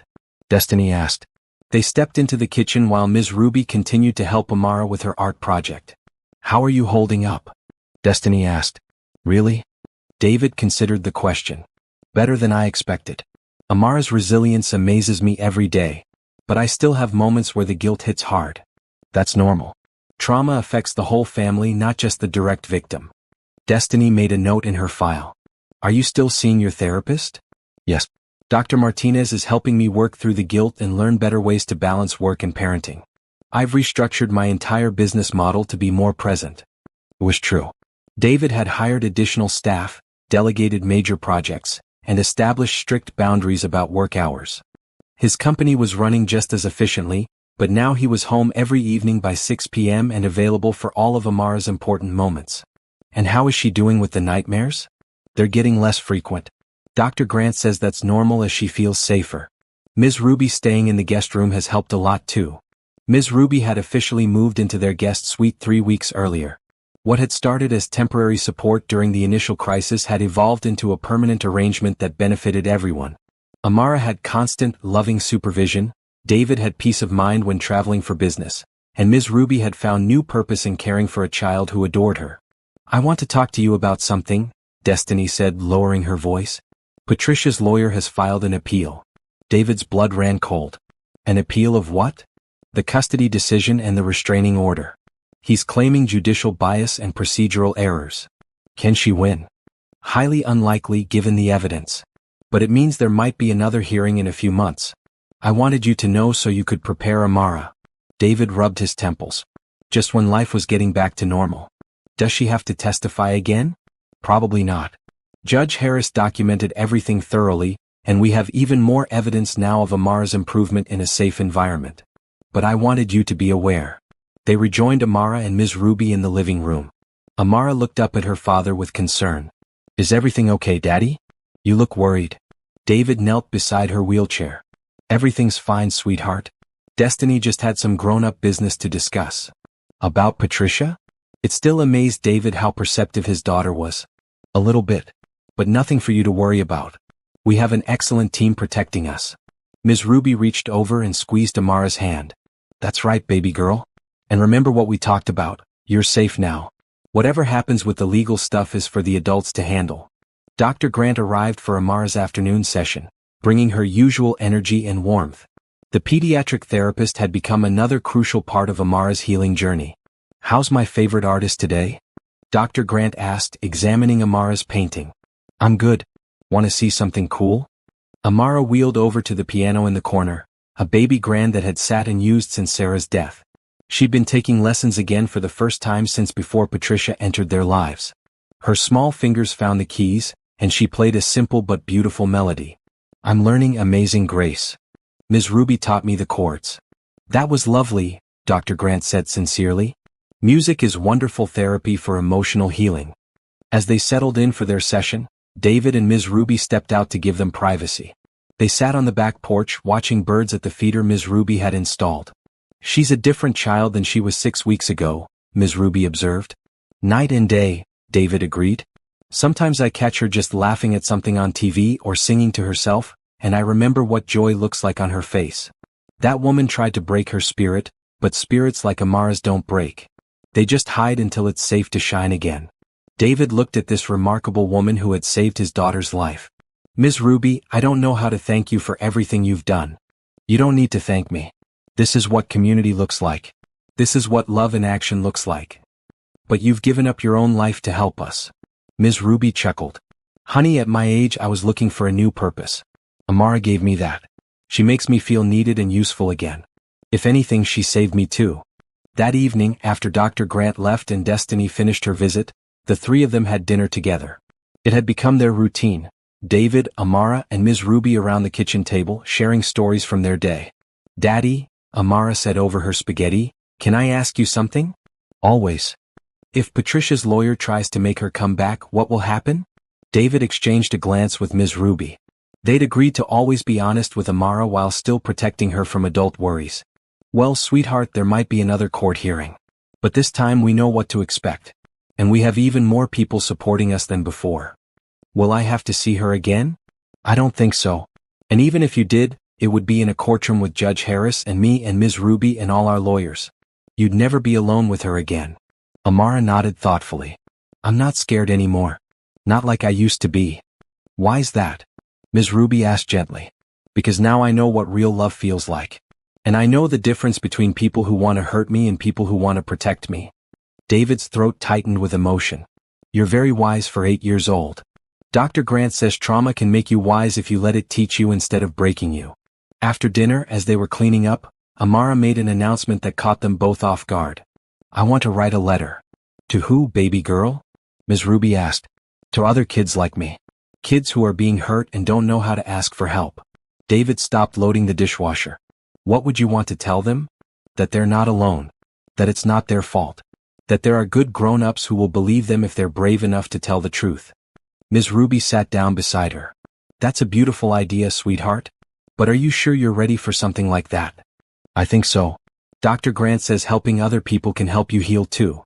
Destiny asked. They stepped into the kitchen while Ms. Ruby continued to help Amara with her art project. "How are you holding up?" Destiny asked. "Really?" David considered the question. "Better than I expected. Amara's resilience amazes me every day, but I still have moments where the guilt hits hard. That's normal. Trauma affects the whole family, not just the direct victim." Destiny made a note in her file. "Are you still seeing your therapist?" "Yes. Dr. Martinez is helping me work through the guilt and learn better ways to balance work and parenting. I've restructured my entire business model to be more present." It was true. David had hired additional staff, delegated major projects, and established strict boundaries about work hours. His company was running just as efficiently, but now he was home every evening by 6 p.m. and available for all of Amara's important moments. "And how is she doing with the nightmares?" "They're getting less frequent. Dr. Grant says that's normal as she feels safer. Ms. Ruby staying in the guest room has helped a lot too." Ms. Ruby had officially moved into their guest suite 3 weeks earlier. What had started as temporary support during the initial crisis had evolved into a permanent arrangement that benefited everyone. Amara had constant, loving supervision, David had peace of mind when traveling for business, and Ms. Ruby had found new purpose in caring for a child who adored her. "I want to talk to you about something," Destiny said, lowering her voice. "Patricia's lawyer has filed an appeal." David's blood ran cold. "An appeal of what?" "The custody decision and the restraining order. He's claiming judicial bias and procedural errors." "Can she win?" "Highly unlikely given the evidence. But it means there might be another hearing in a few months. I wanted you to know so you could prepare Amara." David rubbed his temples. "Just when life was getting back to normal. Does she have to testify again?" "Probably not. Judge Harris documented everything thoroughly, and we have even more evidence now of Amara's improvement in a safe environment. But I wanted you to be aware." They rejoined Amara and Ms. Ruby in the living room. Amara looked up at her father with concern. "Is everything okay, Daddy? You look worried." David knelt beside her wheelchair. "Everything's fine, sweetheart. Destiny just had some grown-up business to discuss." "About Patricia?" It still amazed David how perceptive his daughter was. "A little bit. But nothing for you to worry about. We have an excellent team protecting us." Ms. Ruby reached over and squeezed Amara's hand. "That's right, baby girl. And remember what we talked about, you're safe now. Whatever happens with the legal stuff is for the adults to handle." Dr. Grant arrived for Amara's afternoon session, bringing her usual energy and warmth. The pediatric therapist had become another crucial part of Amara's healing journey. "How's my favorite artist today?" Dr. Grant asked, examining Amara's painting. "I'm good. Want to see something cool?" Amara wheeled over to the piano in the corner, a baby grand that had sat unused since Sarah's death. She'd been taking lessons again for the first time since before Patricia entered their lives. Her small fingers found the keys, and she played a simple but beautiful melody. "I'm learning Amazing Grace. Ms. Ruby taught me the chords." That was lovely, Dr. Grant said sincerely. Music is wonderful therapy for emotional healing. As they settled in for their session, David and Ms. Ruby stepped out to give them privacy. They sat on the back porch watching birds at the feeder Ms. Ruby had installed. She's a different child than she was 6 weeks ago, Ms. Ruby observed. Night and day, David agreed. Sometimes I catch her just laughing at something on TV or singing to herself, and I remember what joy looks like on her face. That woman tried to break her spirit, but spirits like Amara's don't break. They just hide until it's safe to shine again. David looked at this remarkable woman who had saved his daughter's life. Ms. Ruby, I don't know how to thank you for everything you've done. You don't need to thank me. This is what community looks like. This is what love in action looks like. But you've given up your own life to help us. Ms. Ruby chuckled. Honey, at my age I was looking for a new purpose. Amara gave me that. She makes me feel needed and useful again. If anything, she saved me too. That evening, after Dr. Grant left and Destiny finished her visit, the three of them had dinner together. It had become their routine. David, Amara, and Ms. Ruby around the kitchen table, sharing stories from their day. Daddy, Amara said over her spaghetti, can I ask you something? Always. If Patricia's lawyer tries to make her come back, what will happen? David exchanged a glance with Ms. Ruby. They'd agreed to always be honest with Amara while still protecting her from adult worries. Well, sweetheart, there might be another court hearing. But this time we know what to expect. And we have even more people supporting us than before. Will I have to see her again? I don't think so. And even if you did, it would be in a courtroom with Judge Harris and me and Ms. Ruby and all our lawyers. You'd never be alone with her again. Amara nodded thoughtfully. I'm not scared anymore. Not like I used to be. Why's that? Ms. Ruby asked gently. Because now I know what real love feels like. And I know the difference between people who want to hurt me and people who want to protect me. David's throat tightened with emotion. You're very wise for 8 years old. Dr. Grant says trauma can make you wise if you let it teach you instead of breaking you. After dinner, as they were cleaning up, Amara made an announcement that caught them both off guard. I want to write a letter. To who, baby girl? Ms. Ruby asked. To other kids like me. Kids who are being hurt and don't know how to ask for help. David stopped loading the dishwasher. What would you want to tell them? That they're not alone. That it's not their fault. That there are good grown-ups who will believe them if they're brave enough to tell the truth. Ms. Ruby sat down beside her. That's a beautiful idea, sweetheart. But are you sure you're ready for something like that? I think so. Dr. Grant says helping other people can help you heal too.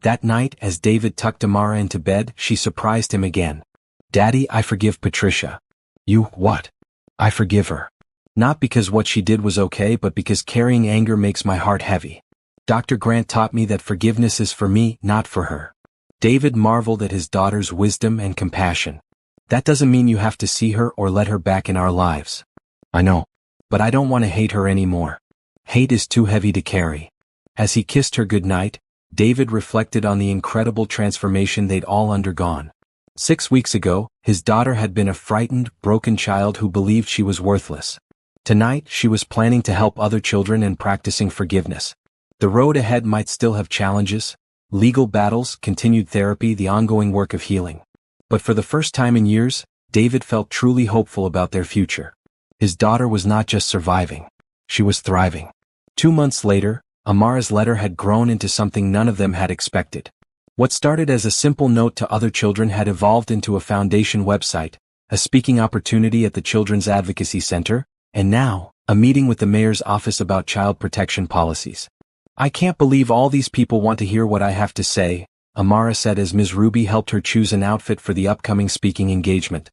That night, as David tucked Amara into bed, she surprised him again. Daddy, I forgive Patricia. You, what? I forgive her. Not because what she did was okay, but because carrying anger makes my heart heavy. Dr. Grant taught me that forgiveness is for me, not for her. David marveled at his daughter's wisdom and compassion. That doesn't mean you have to see her or let her back in our lives. I know. But I don't want to hate her anymore. Hate is too heavy to carry. As he kissed her goodnight, David reflected on the incredible transformation they'd all undergone. 6 weeks ago, his daughter had been a frightened, broken child who believed she was worthless. Tonight, she was planning to help other children and practicing forgiveness. The road ahead might still have challenges, legal battles, continued therapy, the ongoing work of healing. But for the first time in years, David felt truly hopeful about their future. His daughter was not just surviving. She was thriving. 2 months later, Amara's letter had grown into something none of them had expected. What started as a simple note to other children had evolved into a foundation website, a speaking opportunity at the Children's Advocacy Center, and now, a meeting with the mayor's office about child protection policies. I can't believe all these people want to hear what I have to say, Amara said as Ms. Ruby helped her choose an outfit for the upcoming speaking engagement.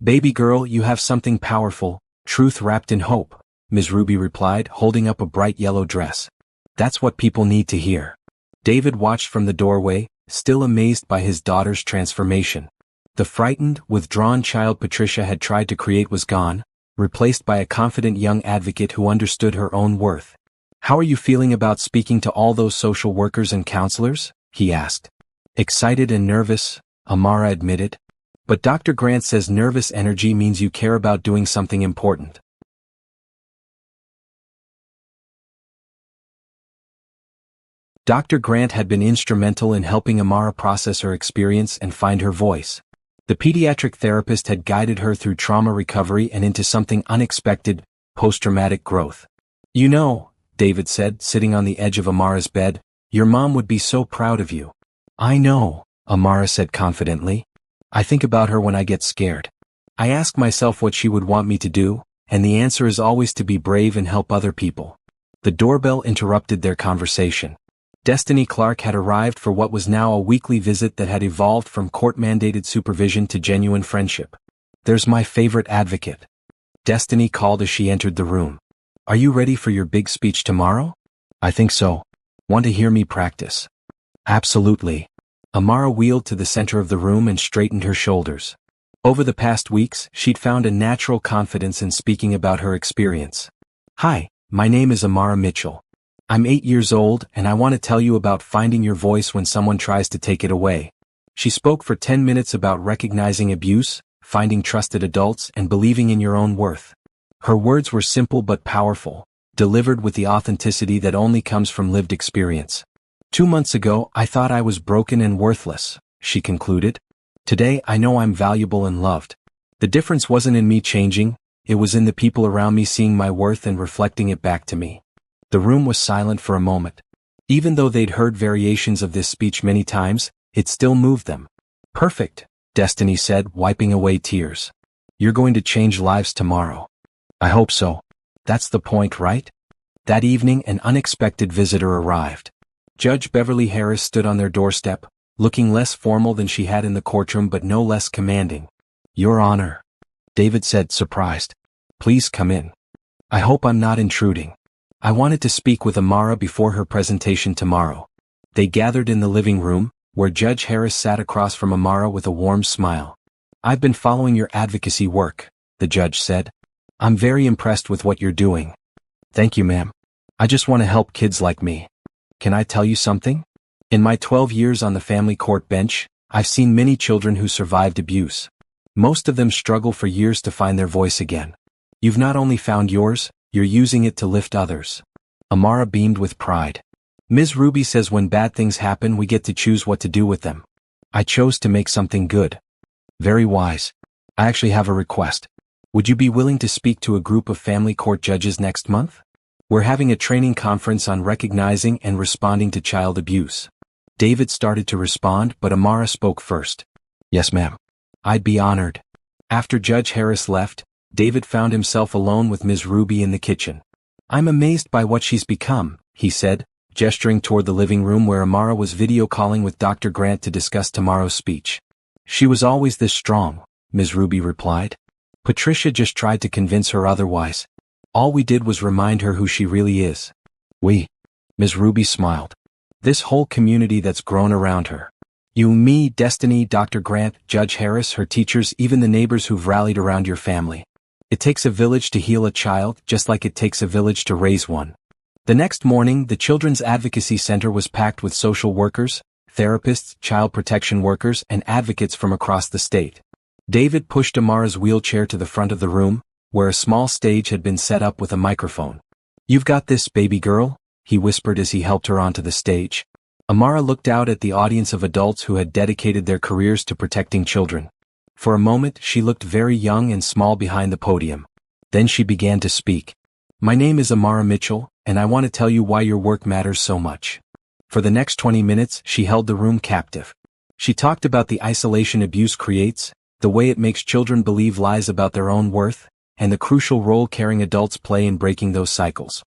Baby girl, you have something powerful, truth wrapped in hope, Ms. Ruby replied, holding up a bright yellow dress. That's what people need to hear. David watched from the doorway, still amazed by his daughter's transformation. The frightened, withdrawn child Patricia had tried to create was gone, replaced by a confident young advocate who understood her own worth. How are you feeling about speaking to all those social workers and counselors? He asked. Excited and nervous, Amara admitted. But Dr. Grant says nervous energy means you care about doing something important. Dr. Grant had been instrumental in helping Amara process her experience and find her voice. The pediatric therapist had guided her through trauma recovery and into something unexpected, post-traumatic growth. You know, David said, sitting on the edge of Amara's bed. Your mom would be so proud of you. I know, Amara said confidently. I think about her when I get scared. I ask myself what she would want me to do, and the answer is always to be brave and help other people. The doorbell interrupted their conversation. Destiny Clark had arrived for what was now a weekly visit that had evolved from court-mandated supervision to genuine friendship. There's my favorite advocate. Destiny called as she entered the room. Are you ready for your big speech tomorrow? I think so. Want to hear me practice? Absolutely. Amara wheeled to the center of the room and straightened her shoulders. Over the past weeks, she'd found a natural confidence in speaking about her experience. Hi, my name is Amara Mitchell. I'm 8 years old and I want to tell you about finding your voice when someone tries to take it away. She spoke for 10 minutes about recognizing abuse, finding trusted adults, and believing in your own worth. Her words were simple but powerful, delivered with the authenticity that only comes from lived experience. 2 months ago, I thought I was broken and worthless, she concluded. Today, I know I'm valuable and loved. The difference wasn't in me changing, it was in the people around me seeing my worth and reflecting it back to me. The room was silent for a moment. Even though they'd heard variations of this speech many times, it still moved them. Perfect, Destiny said, wiping away tears. You're going to change lives tomorrow. I hope so. That's the point, right? That evening, an unexpected visitor arrived. Judge Beverly Harris stood on their doorstep, looking less formal than she had in the courtroom but no less commanding. Your Honor, David said, surprised. Please come in. I hope I'm not intruding. I wanted to speak with Amara before her presentation tomorrow. They gathered in the living room, where Judge Harris sat across from Amara with a warm smile. I've been following your advocacy work, the judge said. I'm very impressed with what you're doing. Thank you, ma'am. I just want to help kids like me. Can I tell you something? In my 12 years on the family court bench, I've seen many children who survived abuse. Most of them struggle for years to find their voice again. You've not only found yours, you're using it to lift others. Amara beamed with pride. Ms. Ruby says when bad things happen we get to choose what to do with them. I chose to make something good. Very wise. I actually have a request. Would you be willing to speak to a group of family court judges next month? We're having a training conference on recognizing and responding to child abuse. David started to respond, but Amara spoke first. Yes, ma'am. I'd be honored. After Judge Harris left, David found himself alone with Ms. Ruby in the kitchen. I'm amazed by what she's become, he said, gesturing toward the living room where Amara was video calling with Dr. Grant to discuss tomorrow's speech. She was always this strong, Ms. Ruby replied. Patricia just tried to convince her otherwise. All we did was remind her who she really is. We. Ms. Ruby smiled. This whole community that's grown around her. You, me, Destiny, Dr. Grant, Judge Harris, her teachers, even the neighbors who've rallied around your family. It takes a village to heal a child, just like it takes a village to raise one. The next morning, the Children's Advocacy Center was packed with social workers, therapists, child protection workers, and advocates from across the state. David pushed Amara's wheelchair to the front of the room, where a small stage had been set up with a microphone. You've got this, baby girl, he whispered as he helped her onto the stage. Amara looked out at the audience of adults who had dedicated their careers to protecting children. For a moment, she looked very young and small behind the podium. Then she began to speak. My name is Amara Mitchell, and I want to tell you why your work matters so much. For the next 20 minutes, she held the room captive. She talked about the isolation abuse creates, the way it makes children believe lies about their own worth, and the crucial role caring adults play in breaking those cycles.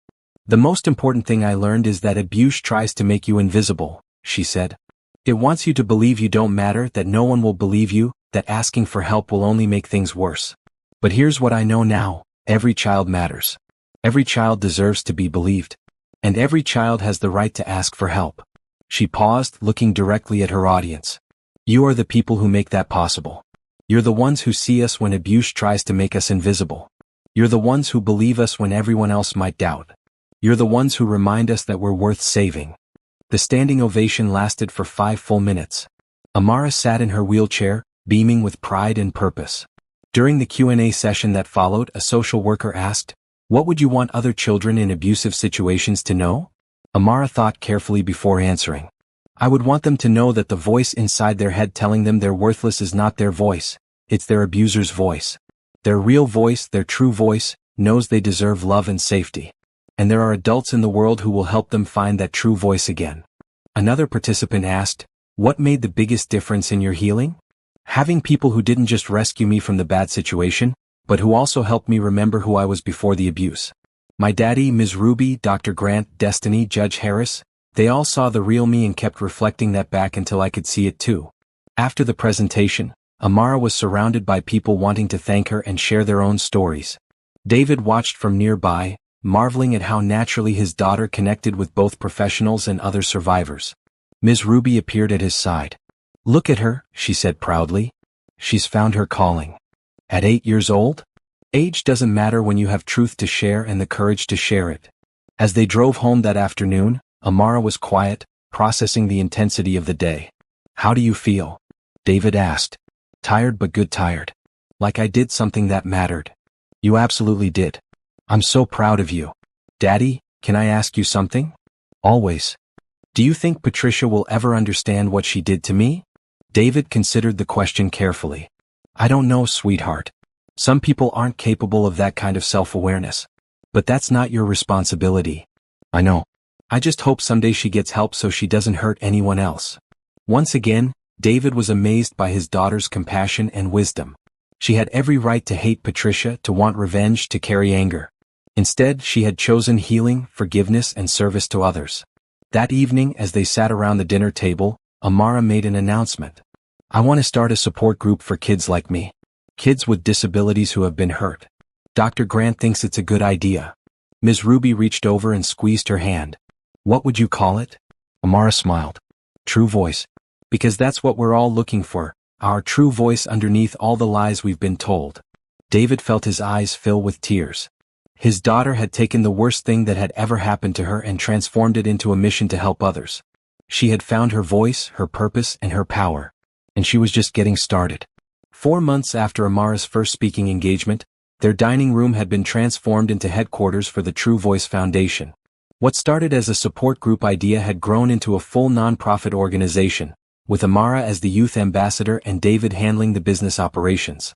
The most important thing I learned is that abuse tries to make you invisible, she said. It wants you to believe you don't matter, that no one will believe you, that asking for help will only make things worse. But here's what I know now, every child matters. Every child deserves to be believed. And every child has the right to ask for help. She paused, looking directly at her audience. You are the people who make that possible. You're the ones who see us when abuse tries to make us invisible. You're the ones who believe us when everyone else might doubt. You're the ones who remind us that we're worth saving. The standing ovation lasted for 5 full minutes. Amara sat in her wheelchair, beaming with pride and purpose. During the Q&A session that followed, a social worker asked, what would you want other children in abusive situations to know? Amara thought carefully before answering. I would want them to know that the voice inside their head telling them they're worthless is not their voice, it's their abuser's voice. Their real voice, their true voice, knows they deserve love and safety. and there are adults in the world who will help them find that true voice again. Another participant asked, "What made the biggest difference in your healing?" "Having people who didn't just rescue me from the bad situation, but who also helped me remember who I was before the abuse. My daddy, Ms. Ruby, Dr. Grant, Destiny, Judge Harris, they all saw the real me and kept reflecting that back until I could see it too." After the presentation, Amara was surrounded by people wanting to thank her and share their own stories. David watched from nearby, marveling at how naturally his daughter connected with both professionals and other survivors. Ms. Ruby appeared at his side. "Look at her," she said proudly. "She's found her calling." At 8 years old? Age doesn't matter when you have truth to share and the courage to share it. As they drove home that afternoon, Amara was quiet, processing the intensity of the day. "How do you feel?" David asked. "Tired but good tired. Like I did something that mattered." "You absolutely did. I'm so proud of you." "Daddy, can I ask you something?" "Always." "Do you think Patricia will ever understand what she did to me?" David considered the question carefully. "I don't know, sweetheart. Some people aren't capable of that kind of self-awareness. But that's not your responsibility." "I know. I just hope someday she gets help so she doesn't hurt anyone else." Once again, David was amazed by his daughter's compassion and wisdom. She had every right to hate Patricia, to want revenge, to carry anger. Instead, she had chosen healing, forgiveness, and service to others. That evening, as they sat around the dinner table, Amara made an announcement. "I want to start a support group for kids like me. Kids with disabilities who have been hurt. Dr. Grant thinks it's a good idea." Ms. Ruby reached over and squeezed her hand. "What would you call it?" Amara smiled. "True voice. Because that's what we're all looking for, our true voice underneath all the lies we've been told." David felt his eyes fill with tears. His daughter had taken the worst thing that had ever happened to her and transformed it into a mission to help others. She had found her voice, her purpose, and her power. And she was just getting started. 4 months after Amara's first speaking engagement, their dining room had been transformed into headquarters for the True Voice Foundation. What started as a support group idea had grown into a full nonprofit organization, with Amara as the youth ambassador and David handling the business operations.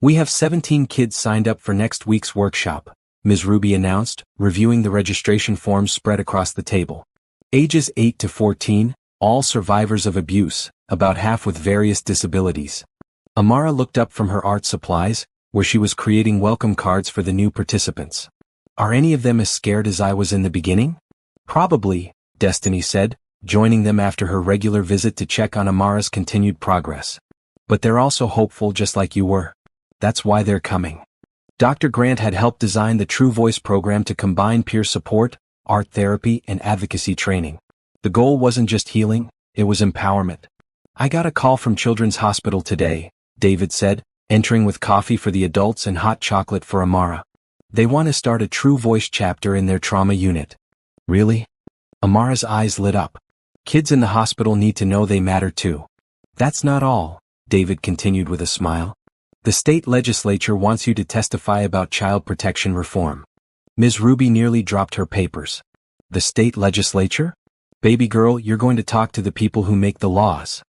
"We have 17 kids signed up for next week's workshop," Ms. Ruby announced, reviewing the registration forms spread across the table. "Ages 8 to 14, all survivors of abuse, about half with various disabilities." Amara looked up from her art supplies, where she was creating welcome cards for the new participants. "Are any of them as scared as I was in the beginning?" "Probably," Destiny said, joining them after her regular visit to check on Amara's continued progress. "But they're also hopeful just like you were. That's why they're coming." Dr. Grant had helped design the True Voice program to combine peer support, art therapy, and advocacy training. The goal wasn't just healing, it was empowerment. "I got a call from Children's Hospital today," David said, entering with coffee for the adults and hot chocolate for Amara. "They want to start a True Voice chapter in their trauma unit." "Really?" Amara's eyes lit up. "Kids in the hospital need to know they matter too." "That's not all," David continued with a smile. "The state legislature wants you to testify about child protection reform." Ms. Ruby nearly dropped her papers. "The state legislature? Baby girl, you're going to talk to the people who make the laws."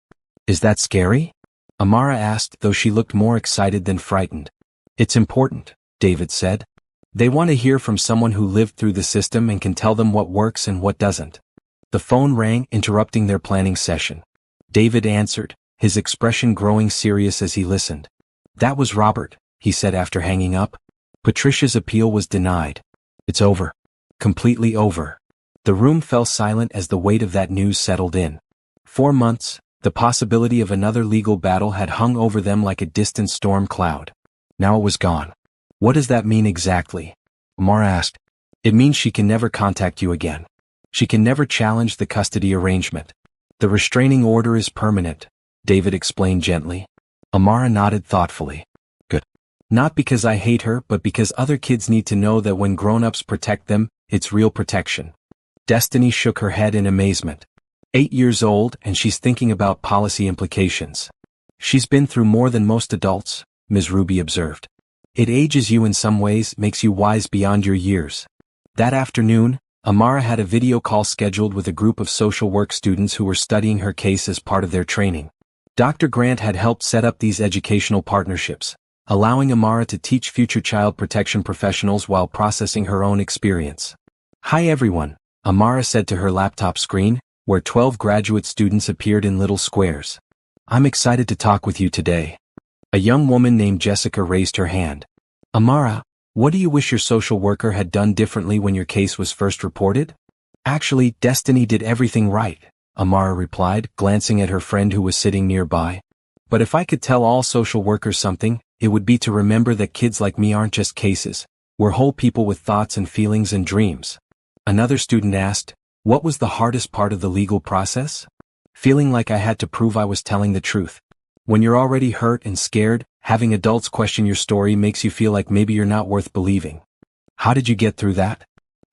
"Is that scary?" Amara asked, though she looked more excited than frightened. "It's important," David said. "They want to hear from someone who lived through the system and can tell them what works and what doesn't." The phone rang, interrupting their planning session. David answered, his expression growing serious as he listened. "That was Robert," he said after hanging up. "Patricia's appeal was denied. It's over. Completely over." The room fell silent as the weight of that news settled in. 4 months, the possibility of another legal battle had hung over them like a distant storm cloud. Now it was gone. "What does that mean exactly?" Amara asked. "It means she can never contact you again. She can never challenge the custody arrangement. The restraining order is permanent," David explained gently. Amara nodded thoughtfully. "Good. Not because I hate her, but because other kids need to know that when grown-ups protect them, it's real protection." Destiny shook her head in amazement. 8 years old, and she's thinking about policy implications. "She's been through more than most adults," Ms. Ruby observed. "It ages you in some ways, makes you wise beyond your years." That afternoon, Amara had a video call scheduled with a group of social work students who were studying her case as part of their training. Dr. Grant had helped set up these educational partnerships, allowing Amara to teach future child protection professionals while processing her own experience. Hi everyone, Amara said to her laptop screen, where 12 graduate students appeared in little squares. I'm excited to talk with you today. A young woman named Jessica raised her hand. Amara, what do you wish your social worker had done differently when your case was first reported? Actually, Destiny did everything right, Amara replied, glancing at her friend who was sitting nearby. But if I could tell all social workers something, it would be to remember that kids like me aren't just cases. We're whole people with thoughts and feelings and dreams. Another student asked, what was the hardest part of the legal process? Feeling like I had to prove I was telling the truth. When you're already hurt and scared, having adults question your story makes you feel like maybe you're not worth believing. How did you get through that?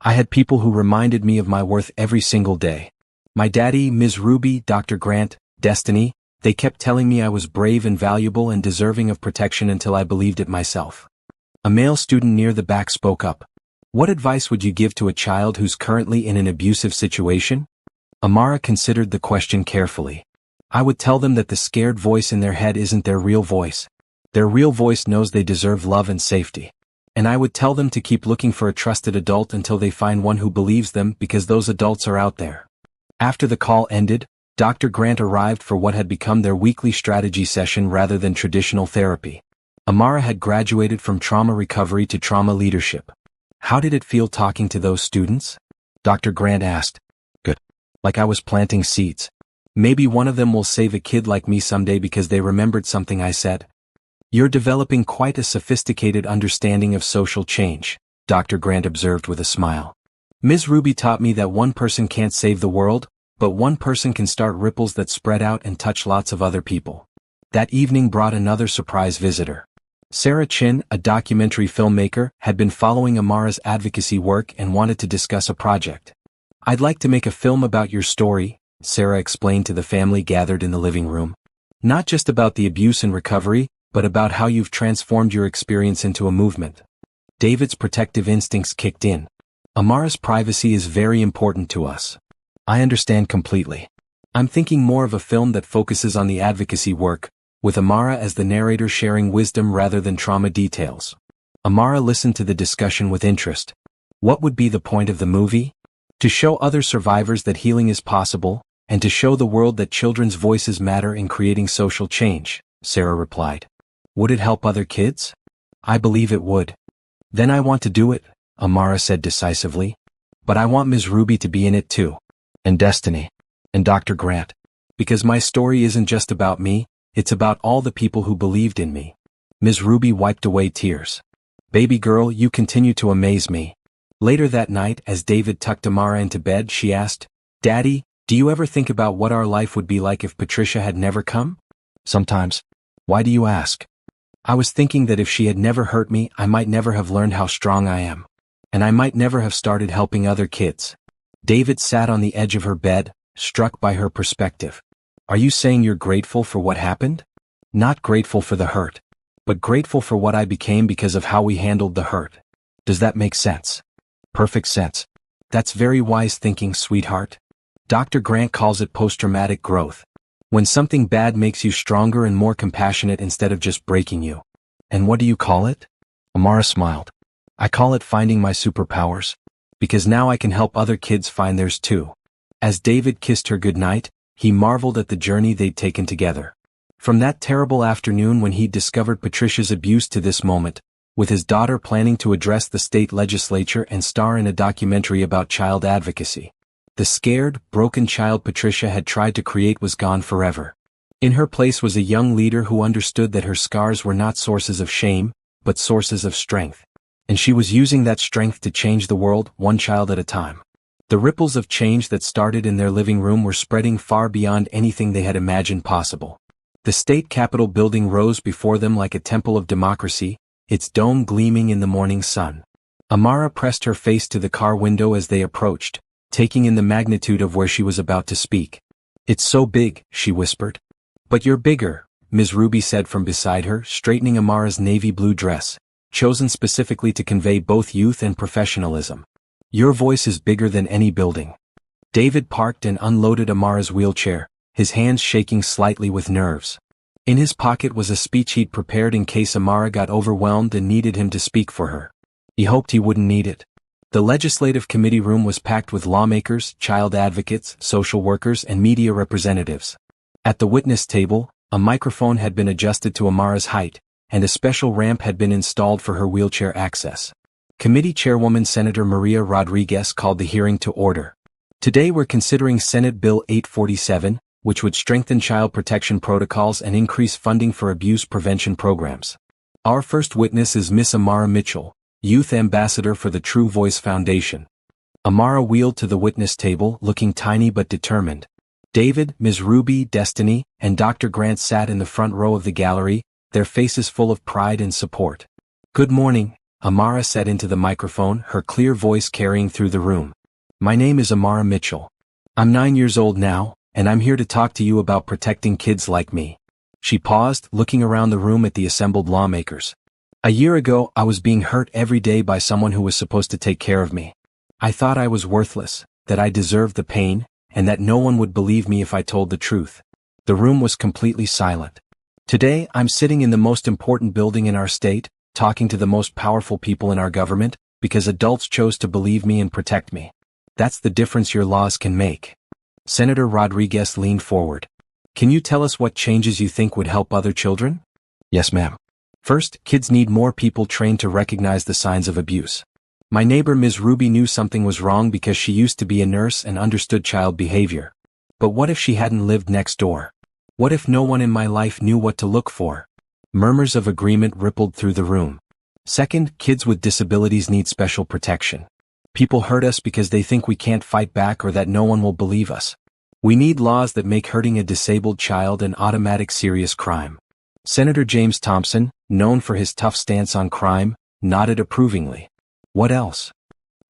I had people who reminded me of my worth every single day. My daddy, Ms. Ruby, Dr. Grant, Destiny, they kept telling me I was brave and valuable and deserving of protection until I believed it myself. A male student near the back spoke up. What advice would you give to a child who's currently in an abusive situation? Amara considered the question carefully. I would tell them that the scared voice in their head isn't their real voice. Their real voice knows they deserve love and safety. And I would tell them to keep looking for a trusted adult until they find one who believes them, because those adults are out there. After the call ended, Dr. Grant arrived for what had become their weekly strategy session rather than traditional therapy. Amara had graduated from trauma recovery to trauma leadership. How did it feel talking to those students? Dr. Grant asked. Good. Like I was planting seeds. Maybe one of them will save a kid like me someday because they remembered something I said. You're developing quite a sophisticated understanding of social change, Dr. Grant observed with a smile. Ms. Ruby taught me that one person can't save the world, but one person can start ripples that spread out and touch lots of other people. That evening brought another surprise visitor. Sarah Chin, a documentary filmmaker, had been following Amara's advocacy work and wanted to discuss a project. I'd like to make a film about your story, Sarah explained to the family gathered in the living room. Not just about the abuse and recovery, but about how you've transformed your experience into a movement. David's protective instincts kicked in. Amara's privacy is very important to us. I understand completely. I'm thinking more of a film that focuses on the advocacy work, with Amara as the narrator sharing wisdom rather than trauma details. Amara listened to the discussion with interest. What would be the point of the movie? To show other survivors that healing is possible, and to show the world that children's voices matter in creating social change, Sarah replied. Would it help other kids? I believe it would. Then I want to do it, Amara said decisively. But I want Ms. Ruby to be in it too. And Destiny. And Dr. Grant. Because my story isn't just about me, it's about all the people who believed in me. Ms. Ruby wiped away tears. Baby girl, you continue to amaze me. Later that night, as David tucked Amara into bed, she asked, Daddy, do you ever think about what our life would be like if Patricia had never come? Sometimes. Why do you ask? I was thinking that if she had never hurt me, I might never have learned how strong I am. And I might never have started helping other kids. David sat on the edge of her bed, struck by her perspective. Are you saying you're grateful for what happened? Not grateful for the hurt, but grateful for what I became because of how we handled the hurt. Does that make sense? Perfect sense. That's very wise thinking, sweetheart. Dr. Grant calls it post-traumatic growth. When something bad makes you stronger and more compassionate instead of just breaking you. And what do you call it? Amara smiled. I call it finding my superpowers. Because now I can help other kids find theirs too. As David kissed her goodnight, he marveled at the journey they'd taken together. From that terrible afternoon when he'd discovered Patricia's abuse to this moment, with his daughter planning to address the state legislature and star in a documentary about child advocacy. The scared, broken child Patricia had tried to create was gone forever. In her place was a young leader who understood that her scars were not sources of shame, but sources of strength. And she was using that strength to change the world, one child at a time. The ripples of change that started in their living room were spreading far beyond anything they had imagined possible. The state capitol building rose before them like a temple of democracy, its dome gleaming in the morning sun. Amara pressed her face to the car window as they approached, taking in the magnitude of where she was about to speak. It's so big, she whispered. But you're bigger, Ms. Ruby said from beside her, straightening Amara's navy blue dress, chosen specifically to convey both youth and professionalism. Your voice is bigger than any building. David parked and unloaded Amara's wheelchair, his hands shaking slightly with nerves. In his pocket was a speech he'd prepared in case Amara got overwhelmed and needed him to speak for her. He hoped he wouldn't need it. The legislative committee room was packed with lawmakers, child advocates, social workers, and media representatives. At the witness table, a microphone had been adjusted to Amara's height, and a special ramp had been installed for her wheelchair access. Committee Chairwoman Senator Maria Rodriguez called the hearing to order. Today we're considering Senate Bill 847, which would strengthen child protection protocols and increase funding for abuse prevention programs. Our first witness is Miss Amara Mitchell, Youth Ambassador for the True Voice Foundation. Amara wheeled to the witness table, looking tiny but determined. David, Ms. Ruby, Destiny, and Dr. Grant sat in the front row of the gallery, their faces full of pride and support. "Good morning," Amara said into the microphone, her clear voice carrying through the room. "My name is Amara Mitchell. I'm 9 years old now, and I'm here to talk to you about protecting kids like me." She paused, looking around the room at the assembled lawmakers. "A year ago, I was being hurt every day by someone who was supposed to take care of me. I thought I was worthless, that I deserved the pain, and that no one would believe me if I told the truth." The room was completely silent. "Today, I'm sitting in the most important building in our state, talking to the most powerful people in our government, because adults chose to believe me and protect me. That's the difference your laws can make." Senator Rodriguez leaned forward. "Can you tell us what changes you think would help other children?" "Yes, ma'am. First, kids need more people trained to recognize the signs of abuse. My neighbor Ms. Ruby knew something was wrong because she used to be a nurse and understood child behavior. But what if she hadn't lived next door? What if no one in my life knew what to look for?" Murmurs of agreement rippled through the room. "Second, kids with disabilities need special protection. People hurt us because they think we can't fight back or that no one will believe us. We need laws that make hurting a disabled child an automatic serious crime." Senator James Thompson, known for his tough stance on crime, nodded approvingly. "What else?"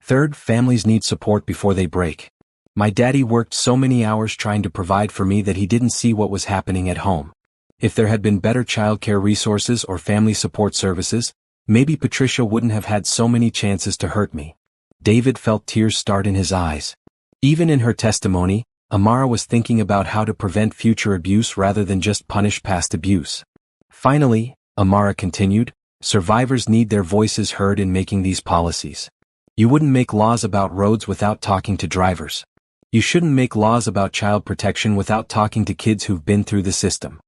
"Third, families need support before they break. My daddy worked so many hours trying to provide for me that he didn't see what was happening at home. If there had been better childcare resources or family support services, maybe Patricia wouldn't have had so many chances to hurt me." David felt tears start in his eyes. Even in her testimony, Amara was thinking about how to prevent future abuse rather than just punish past abuse. "Finally," Amara continued, "survivors need their voices heard in making these policies. You wouldn't make laws about roads without talking to drivers. You shouldn't make laws about child protection without talking to kids who've been through the system."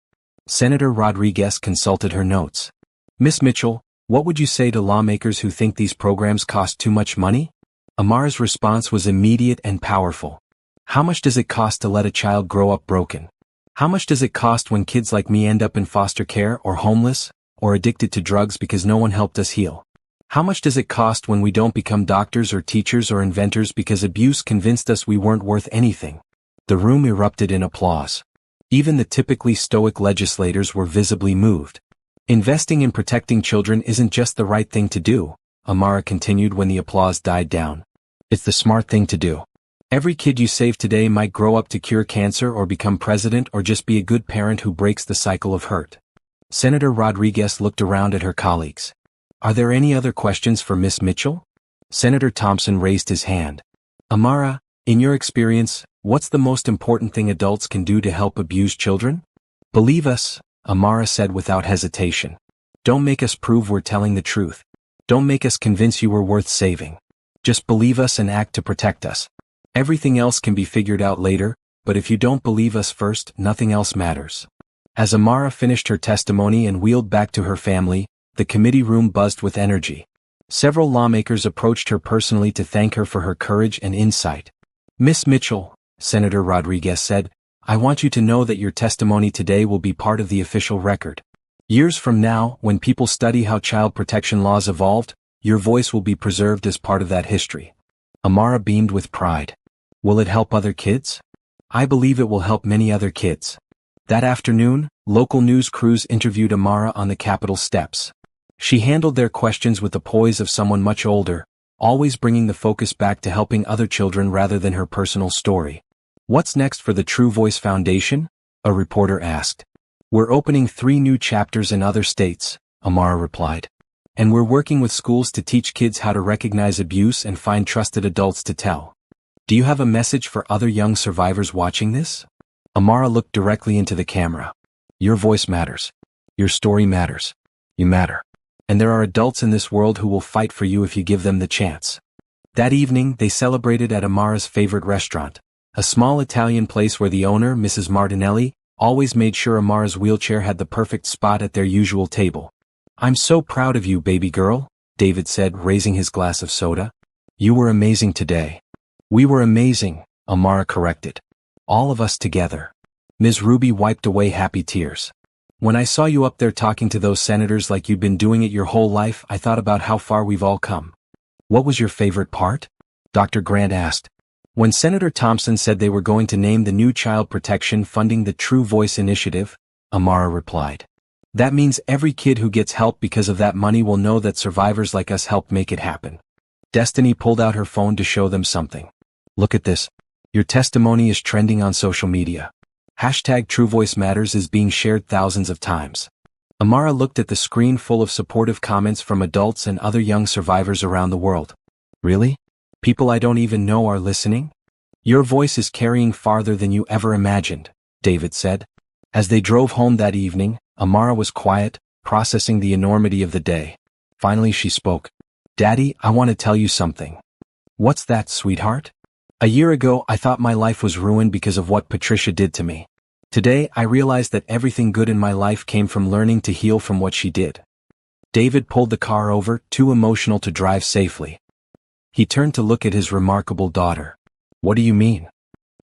Senator Rodriguez consulted her notes. "Miss Mitchell, what would you say to lawmakers who think these programs cost too much money?" Amara's response was immediate and powerful. "How much does it cost to let a child grow up broken? How much does it cost when kids like me end up in foster care or homeless, or addicted to drugs because no one helped us heal? How much does it cost when we don't become doctors or teachers or inventors because abuse convinced us we weren't worth anything?" The room erupted in applause. Even the typically stoic legislators were visibly moved. "Investing in protecting children isn't just the right thing to do," Amara continued when the applause died down. "It's the smart thing to do. Every kid you save today might grow up to cure cancer or become president or just be a good parent who breaks the cycle of hurt." Senator Rodriguez looked around at her colleagues. "Are there any other questions for Miss Mitchell?" Senator Thompson raised his hand. "Amara, in your experience, what's the most important thing adults can do to help abused children?" "Believe us," Amara said without hesitation. "Don't make us prove we're telling the truth. Don't make us convince you we're worth saving. Just believe us and act to protect us. Everything else can be figured out later, but if you don't believe us first, nothing else matters." As Amara finished her testimony and wheeled back to her family, the committee room buzzed with energy. Several lawmakers approached her personally to thank her for her courage and insight. "Miss Mitchell," Senator Rodriguez said, "I want you to know that your testimony today will be part of the official record. Years from now, when people study how child protection laws evolved, your voice will be preserved as part of that history." Amara beamed with pride. "Will it help other kids?" "I believe it will help many other kids." That afternoon, local news crews interviewed Amara on the Capitol steps. She handled their questions with the poise of someone much older, always bringing the focus back to helping other children rather than her personal story. "What's next for the True Voice Foundation?" a reporter asked. "We're opening 3 new chapters in other states," Amara replied. "And we're working with schools to teach kids how to recognize abuse and find trusted adults to tell." "Do you have a message for other young survivors watching this?" Amara looked directly into the camera. "Your voice matters. Your story matters. You matter. And there are adults in this world who will fight for you if you give them the chance. That evening, they celebrated at Amara's favorite restaurant, a small Italian place where the owner, Mrs. Martinelli, always made sure Amara's wheelchair had the perfect spot at their usual table. "I'm so proud of you, baby girl," David said, raising his glass of soda. "You were amazing today." "We were amazing," Amara corrected. "All of us together." Ms. Ruby wiped away happy tears. "When I saw you up there talking to those senators like you'd been doing it your whole life, I thought about how far we've all come." "What was your favorite part?" Dr. Grant asked. "When Senator Thompson said they were going to name the new child protection funding the True Voice Initiative," Amara replied. "That means every kid who gets help because of that money will know that survivors like us helped make it happen." Destiny pulled out her phone to show them something. "Look at this. Your testimony is trending on social media. Hashtag True Voice Matters is being shared thousands of times." Amara looked at the screen full of supportive comments from adults and other young survivors around the world. "Really? People I don't even know are listening?" "Your voice is carrying farther than you ever imagined," David said. As they drove home that evening, Amara was quiet, processing the enormity of the day. Finally she spoke. "Daddy, I want to tell you something." "What's that, sweetheart?" "A year ago I thought my life was ruined because of what Patricia did to me. Today I realized that everything good in my life came from learning to heal from what she did." David pulled the car over, too emotional to drive safely. He turned to look at his remarkable daughter. "What do you mean?"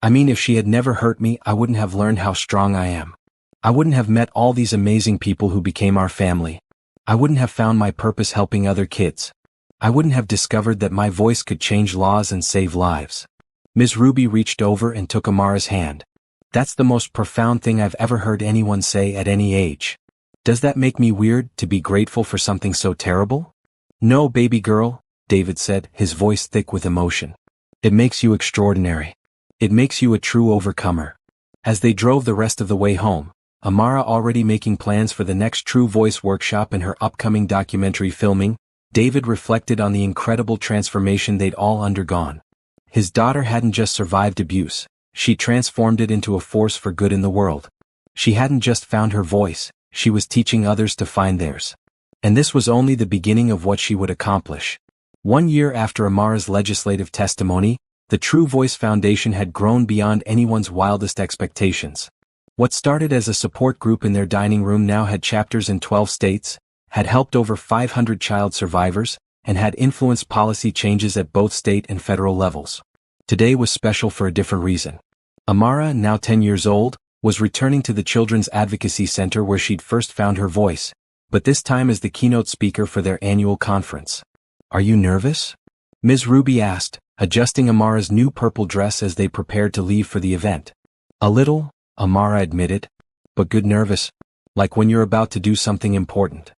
"I mean, if she had never hurt me, I wouldn't have learned how strong I am. I wouldn't have met all these amazing people who became our family. I wouldn't have found my purpose helping other kids. I wouldn't have discovered that my voice could change laws and save lives." Ms. Ruby reached over and took Amara's hand. "That's the most profound thing I've ever heard anyone say at any age. Does that make me weird, to be grateful for something so terrible?" "No, baby girl," David said, his voice thick with emotion. "It makes you extraordinary. It makes you a true overcomer." As they drove the rest of the way home, Amara already making plans for the next True Voice workshop and her upcoming documentary filming, David reflected on the incredible transformation they'd all undergone. His daughter hadn't just survived abuse, she transformed it into a force for good in the world. She hadn't just found her voice, she was teaching others to find theirs. And this was only the beginning of what she would accomplish. 1 year after Amara's legislative testimony, the True Voice Foundation had grown beyond anyone's wildest expectations. What started as a support group in their dining room now had chapters in 12 states, had helped over 500 child survivors, and had influenced policy changes at both state and federal levels. Today was special for a different reason. Amara, now 10 years old, was returning to the Children's Advocacy Center where she'd first found her voice, but this time as the keynote speaker for their annual conference. "Are you nervous?" Ms. Ruby asked, adjusting Amara's new purple dress as they prepared to leave for the event. "A little," Amara admitted, "but good nervous, like when you're about to do something important."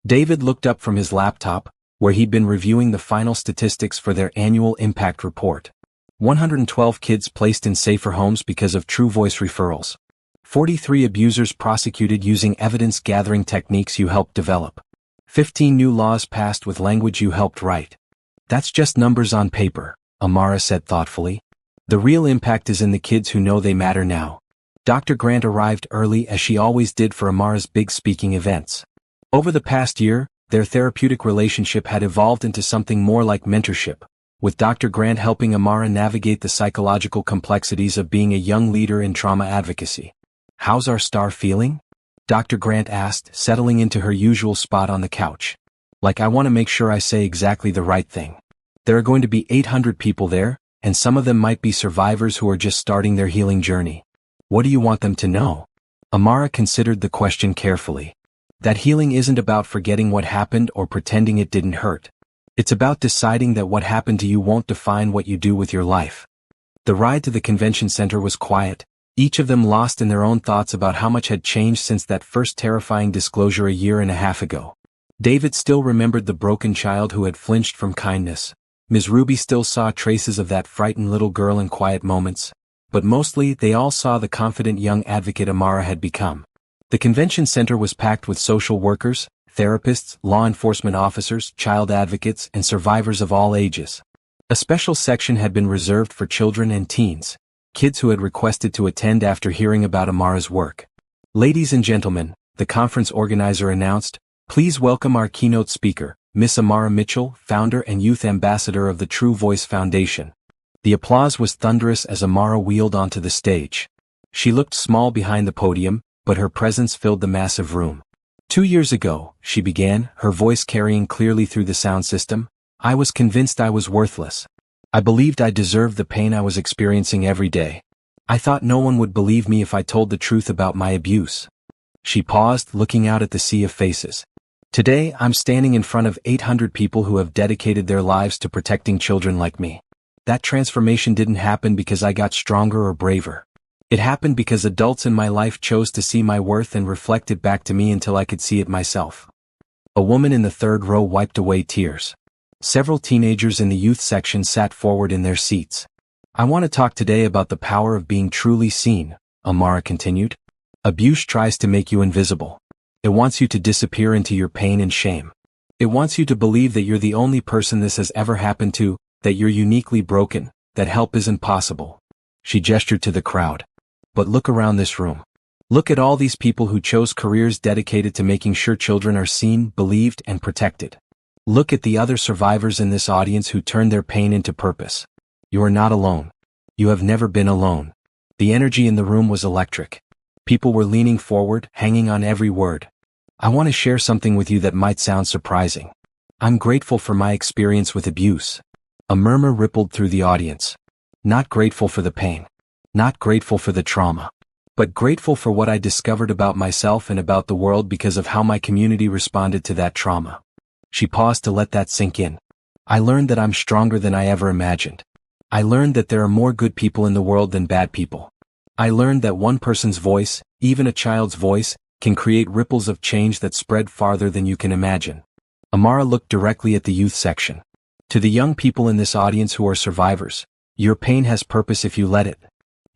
David looked up from his laptop, where he'd been reviewing the final statistics for their annual impact report. 112 kids placed in safer homes because of True Voice referrals. 43 abusers prosecuted using evidence-gathering techniques you helped develop. 15 new laws passed with language you helped write. "That's just numbers on paper," Amara said thoughtfully. "The real impact is in the kids who know they matter now." Dr. Grant arrived early as she always did for Amara's big speaking events. Over the past year, their therapeutic relationship had evolved into something more like mentorship, with Dr. Grant helping Amara navigate the psychological complexities of being a young leader in trauma advocacy. "How's our star feeling?" Dr. Grant asked, settling into her usual spot on the couch. "Like, I want to make sure I say exactly the right thing. There are going to be 800 people there, and some of them might be survivors who are just starting their healing journey. What do you want them to know?" Amara considered the question carefully. That healing isn't about forgetting what happened or pretending it didn't hurt. It's about deciding that what happened to you won't define what you do with your life. The ride to the convention center was quiet, each of them lost in their own thoughts about how much had changed since that first terrifying disclosure a year and a half ago. David still remembered the broken child who had flinched from kindness. Ms. Ruby still saw traces of that frightened little girl in quiet moments, but mostly they all saw the confident young advocate Amara had become. The convention center was packed with social workers, therapists, law enforcement officers, child advocates, and survivors of all ages. A special section had been reserved for children and teens, kids who had requested to attend after hearing about Amara's work. "Ladies and gentlemen," the conference organizer announced, "please welcome our keynote speaker, Miss Amara Mitchell, founder and youth ambassador of the True Voice Foundation. The applause was thunderous as Amara wheeled onto the stage. She looked small behind the podium, but her presence filled the massive room. 2 years ago, she began, her voice carrying clearly through the sound system, I was convinced I was worthless. I believed I deserved the pain I was experiencing every day. I thought no one would believe me if I told the truth about my abuse. She paused, looking out at the sea of faces. Today, I'm standing in front of 800 people who have dedicated their lives to protecting children like me. That transformation didn't happen because I got stronger or braver. It happened because adults in my life chose to see my worth and reflect it back to me until I could see it myself. A woman in the third row wiped away tears. Several teenagers in the youth section sat forward in their seats. I want to talk today about the power of being truly seen, Amara continued. Abuse tries to make you invisible. It wants you to disappear into your pain and shame. It wants you to believe that you're the only person this has ever happened to, that you're uniquely broken, that help isn't possible. She gestured to the crowd. But look around this room. Look at all these people who chose careers dedicated to making sure children are seen, believed, and protected. Look at the other survivors in this audience who turned their pain into purpose. You are not alone. You have never been alone. The energy in the room was electric. People were leaning forward, hanging on every word. I want to share something with you that might sound surprising. I'm grateful for my experience with abuse. A murmur rippled through the audience. Not grateful for the pain. Not grateful for the trauma. But grateful for what I discovered about myself and about the world because of how my community responded to that trauma. She paused to let that sink in. I learned that I'm stronger than I ever imagined. I learned that there are more good people in the world than bad people. I learned that one person's voice, even a child's voice, can create ripples of change that spread farther than you can imagine. Amara looked directly at the youth section. To the young people in this audience who are survivors, your pain has purpose if you let it.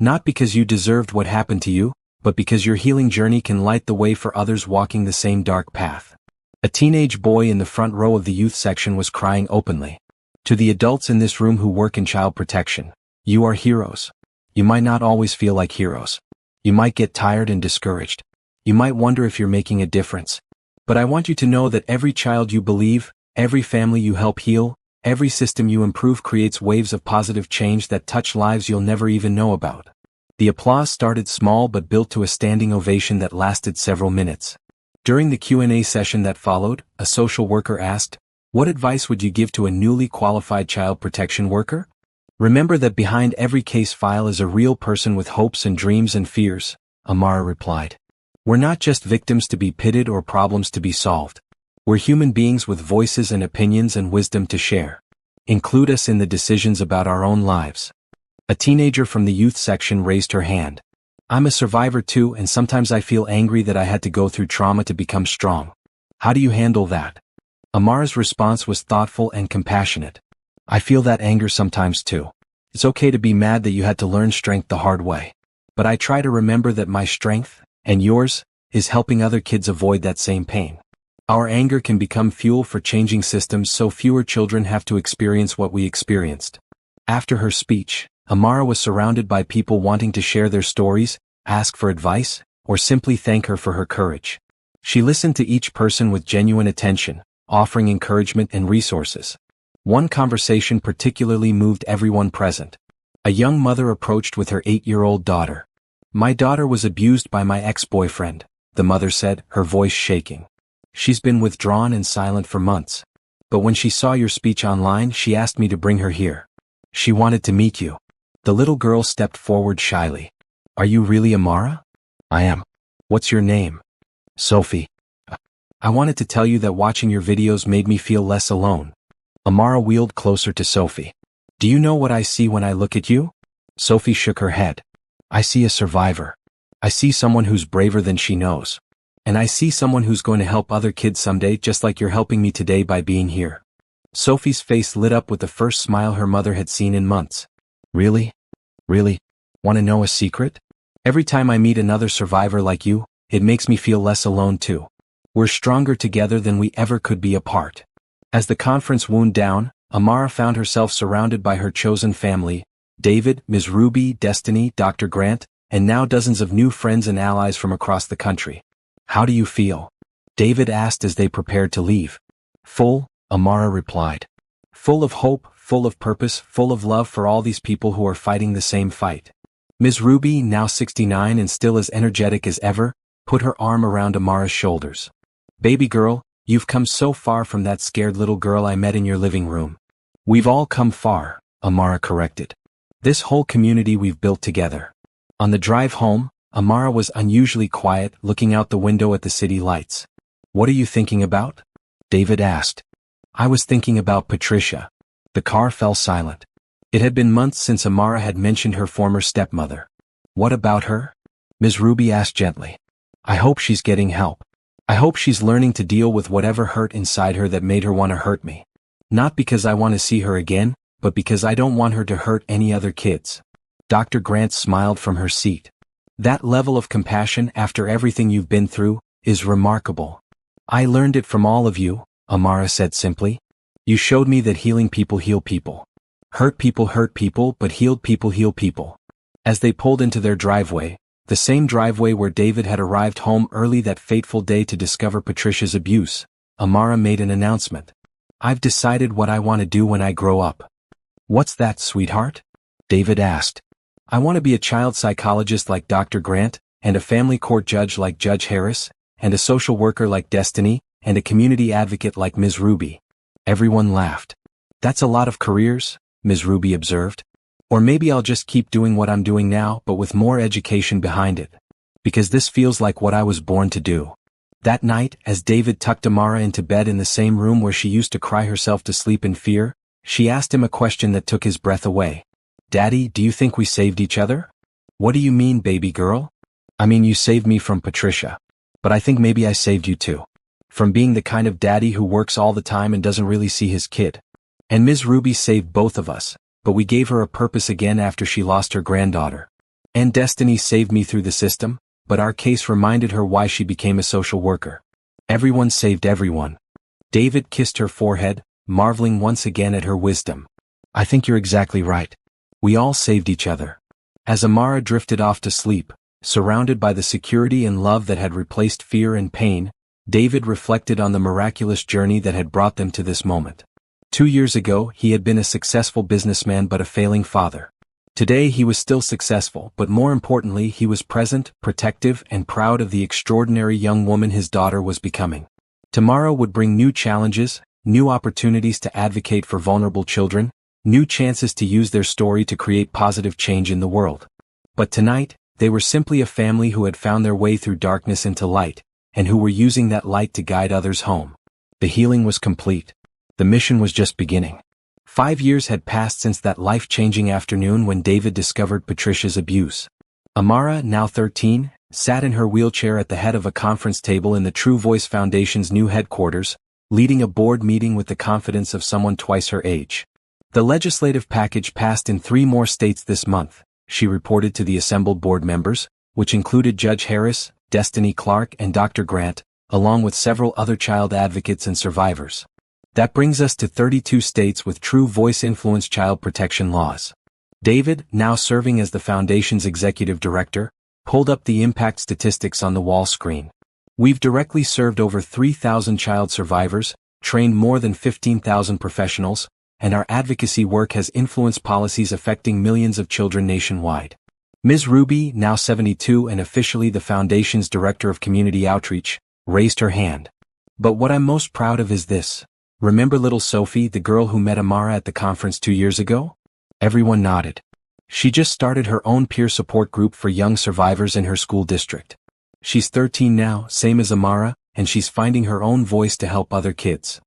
Not because you deserved what happened to you, but because your healing journey can light the way for others walking the same dark path. A teenage boy in the front row of the youth section was crying openly. To the adults in this room who work in child protection, you are heroes. You might not always feel like heroes. You might get tired and discouraged. You might wonder if you're making a difference. But I want you to know that every child you believe, every family you help heal, every system you improve creates waves of positive change that touch lives you'll never even know about. The applause started small but built to a standing ovation that lasted several minutes. During the Q&A session that followed, a social worker asked, "What advice would you give to a newly qualified child protection worker?" Remember that behind every case file is a real person with hopes and dreams and fears, Amara replied. We're not just victims to be pitted or problems to be solved. We're human beings with voices and opinions and wisdom to share. Include us in the decisions about our own lives. A teenager from the youth section raised her hand. I'm a survivor too, and sometimes I feel angry that I had to go through trauma to become strong. How do you handle that? Amara's response was thoughtful and compassionate. I feel that anger sometimes too. It's okay to be mad that you had to learn strength the hard way. But I try to remember that my strength, and yours, is helping other kids avoid that same pain. Our anger can become fuel for changing systems so fewer children have to experience what we experienced. After her speech, Amara was surrounded by people wanting to share their stories, ask for advice, or simply thank her for her courage. She listened to each person with genuine attention, offering encouragement and resources. One conversation particularly moved everyone present. A young mother approached with her 8-year-old daughter. My daughter was abused by my ex-boyfriend, the mother said, her voice shaking. She's been withdrawn and silent for months. But when she saw your speech online, she asked me to bring her here. She wanted to meet you. The little girl stepped forward shyly. Are you really Amara? I am. What's your name? Sophie. I wanted to tell you that watching your videos made me feel less alone. Amara wheeled closer to Sophie. Do you know what I see when I look at you? Sophie shook her head. I see a survivor. I see someone who's braver than she knows. And I see someone who's going to help other kids someday just like you're helping me today by being here. Sophie's face lit up with the first smile her mother had seen in months. Really? Really? Want to know a secret? Every time I meet another survivor like you, it makes me feel less alone too. We're stronger together than we ever could be apart. As the conference wound down, Amara found herself surrounded by her chosen family, David, Ms. Ruby, Destiny, Dr. Grant, and now dozens of new friends and allies from across the country. How do you feel? David asked as they prepared to leave. Full, Amara replied. Full of hope, full of purpose, full of love for all these people who are fighting the same fight. Ms. Ruby, now 69 and still as energetic as ever, put her arm around Amara's shoulders. Baby girl, you've come so far from that scared little girl I met in your living room. We've all come far, Amara corrected. This whole community we've built together. On the drive home, Amara was unusually quiet, looking out the window at the city lights. What are you thinking about? David asked. I was thinking about Patricia. The car fell silent. It had been months since Amara had mentioned her former stepmother. What about her? Ms. Ruby asked gently. I hope she's getting help. I hope she's learning to deal with whatever hurt inside her that made her want to hurt me. Not because I want to see her again, but because I don't want her to hurt any other kids. Dr. Grant smiled from her seat. That level of compassion after everything you've been through is remarkable. I learned it from all of you, Amara said simply. You showed me that healing people heal people. Hurt people, but healed people heal people. As they pulled into their driveway, the same driveway where David had arrived home early that fateful day to discover Patricia's abuse, Amara made an announcement. I've decided what I want to do when I grow up. What's that, sweetheart? David asked. I want to be a child psychologist like Dr. Grant, and a family court judge like Judge Harris, and a social worker like Destiny, and a community advocate like Ms. Ruby. Everyone laughed. That's a lot of careers, Ms. Ruby observed. Or maybe I'll just keep doing what I'm doing now but with more education behind it. Because this feels like what I was born to do. That night, as David tucked Amara into bed in the same room where she used to cry herself to sleep in fear, she asked him a question that took his breath away. Daddy, do you think we saved each other? What do you mean, baby girl? I mean, you saved me from Patricia. But I think maybe I saved you too. From being the kind of daddy who works all the time and doesn't really see his kid. And Ms. Ruby saved both of us, but we gave her a purpose again after she lost her granddaughter. And Destiny saved me through the system, but our case reminded her why she became a social worker. Everyone saved everyone. David kissed her forehead, marveling once again at her wisdom. I think you're exactly right. We all saved each other. As Amara drifted off to sleep, surrounded by the security and love that had replaced fear and pain, David reflected on the miraculous journey that had brought them to this moment. 2 years ago, he had been a successful businessman but a failing father. Today he was still successful, but more importantly he was present, protective, and proud of the extraordinary young woman his daughter was becoming. Tomorrow would bring new challenges, new opportunities to advocate for vulnerable children, new chances to use their story to create positive change in the world. But tonight, they were simply a family who had found their way through darkness into light, and who were using that light to guide others home. The healing was complete. The mission was just beginning. 5 years had passed since that life-changing afternoon when David discovered Patricia's abuse. Amara, now 13, sat in her wheelchair at the head of a conference table in the True Voice Foundation's new headquarters, leading a board meeting with the confidence of someone twice her age. The legislative package passed in 3 more states this month, she reported to the assembled board members, which included Judge Harris, Destiny Clark, and Dr. Grant, along with several other child advocates and survivors. That brings us to 32 states with true voice-influenced child protection laws. David, now serving as the Foundation's executive director, pulled up the impact statistics on the wall screen. We've directly served over 3,000 child survivors, trained more than 15,000 professionals, and our advocacy work has influenced policies affecting millions of children nationwide. Ms. Ruby, now 72 and officially the Foundation's Director of Community Outreach, raised her hand. But what I'm most proud of is this. Remember little Sophie, the girl who met Amara at the conference 2 years ago? Everyone nodded. She just started her own peer support group for young survivors in her school district. She's 13 now, same as Amara, and she's finding her own voice to help other kids.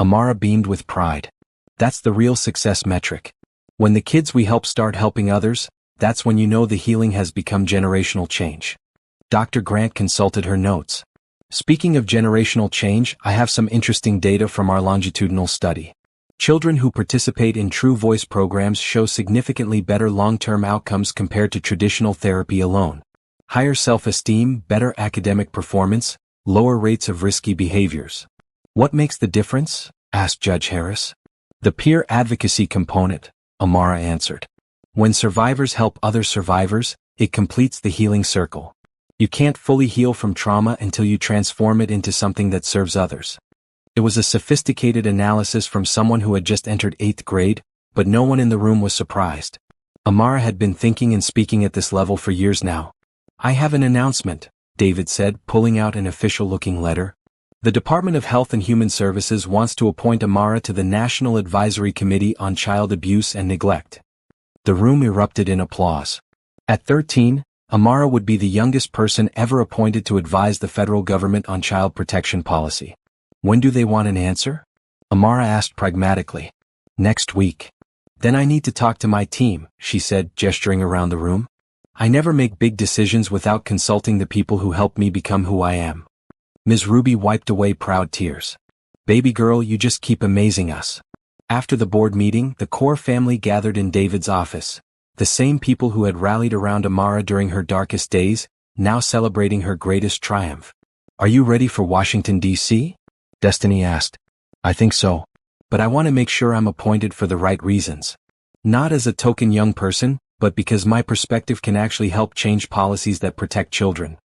Amara beamed with pride. That's the real success metric. When the kids we help start helping others, that's when you know the healing has become generational change. Dr. Grant consulted her notes. Speaking of generational change, I have some interesting data from our longitudinal study. Children who participate in True Voice programs show significantly better long-term outcomes compared to traditional therapy alone. Higher self-esteem, better academic performance, lower rates of risky behaviors. What makes the difference? Asked Judge Harris. The peer advocacy component, Amara answered. When survivors help other survivors, it completes the healing circle. You can't fully heal from trauma until you transform it into something that serves others. It was a sophisticated analysis from someone who had just entered 8th grade, but no one in the room was surprised. Amara had been thinking and speaking at this level for years now. "I have an announcement," David said, pulling out an official-looking letter. "The Department of Health and Human Services wants to appoint Amara to the National Advisory Committee on Child Abuse and Neglect." The room erupted in applause. At 13, Amara would be the youngest person ever appointed to advise the federal government on child protection policy. "When do they want an answer?" Amara asked pragmatically. "Next week." "Then I need to talk to my team," she said, gesturing around the room. "I never make big decisions without consulting the people who helped me become who I am." Ms. Ruby wiped away proud tears. "Baby girl, you just keep amazing us." After the board meeting, the core family gathered in David's office. The same people who had rallied around Amara during her darkest days, now celebrating her greatest triumph. "Are you ready for Washington, D.C.? Destiny asked. "I think so. But I want to make sure I'm appointed for the right reasons. Not as a token young person, but because my perspective can actually help change policies that protect children."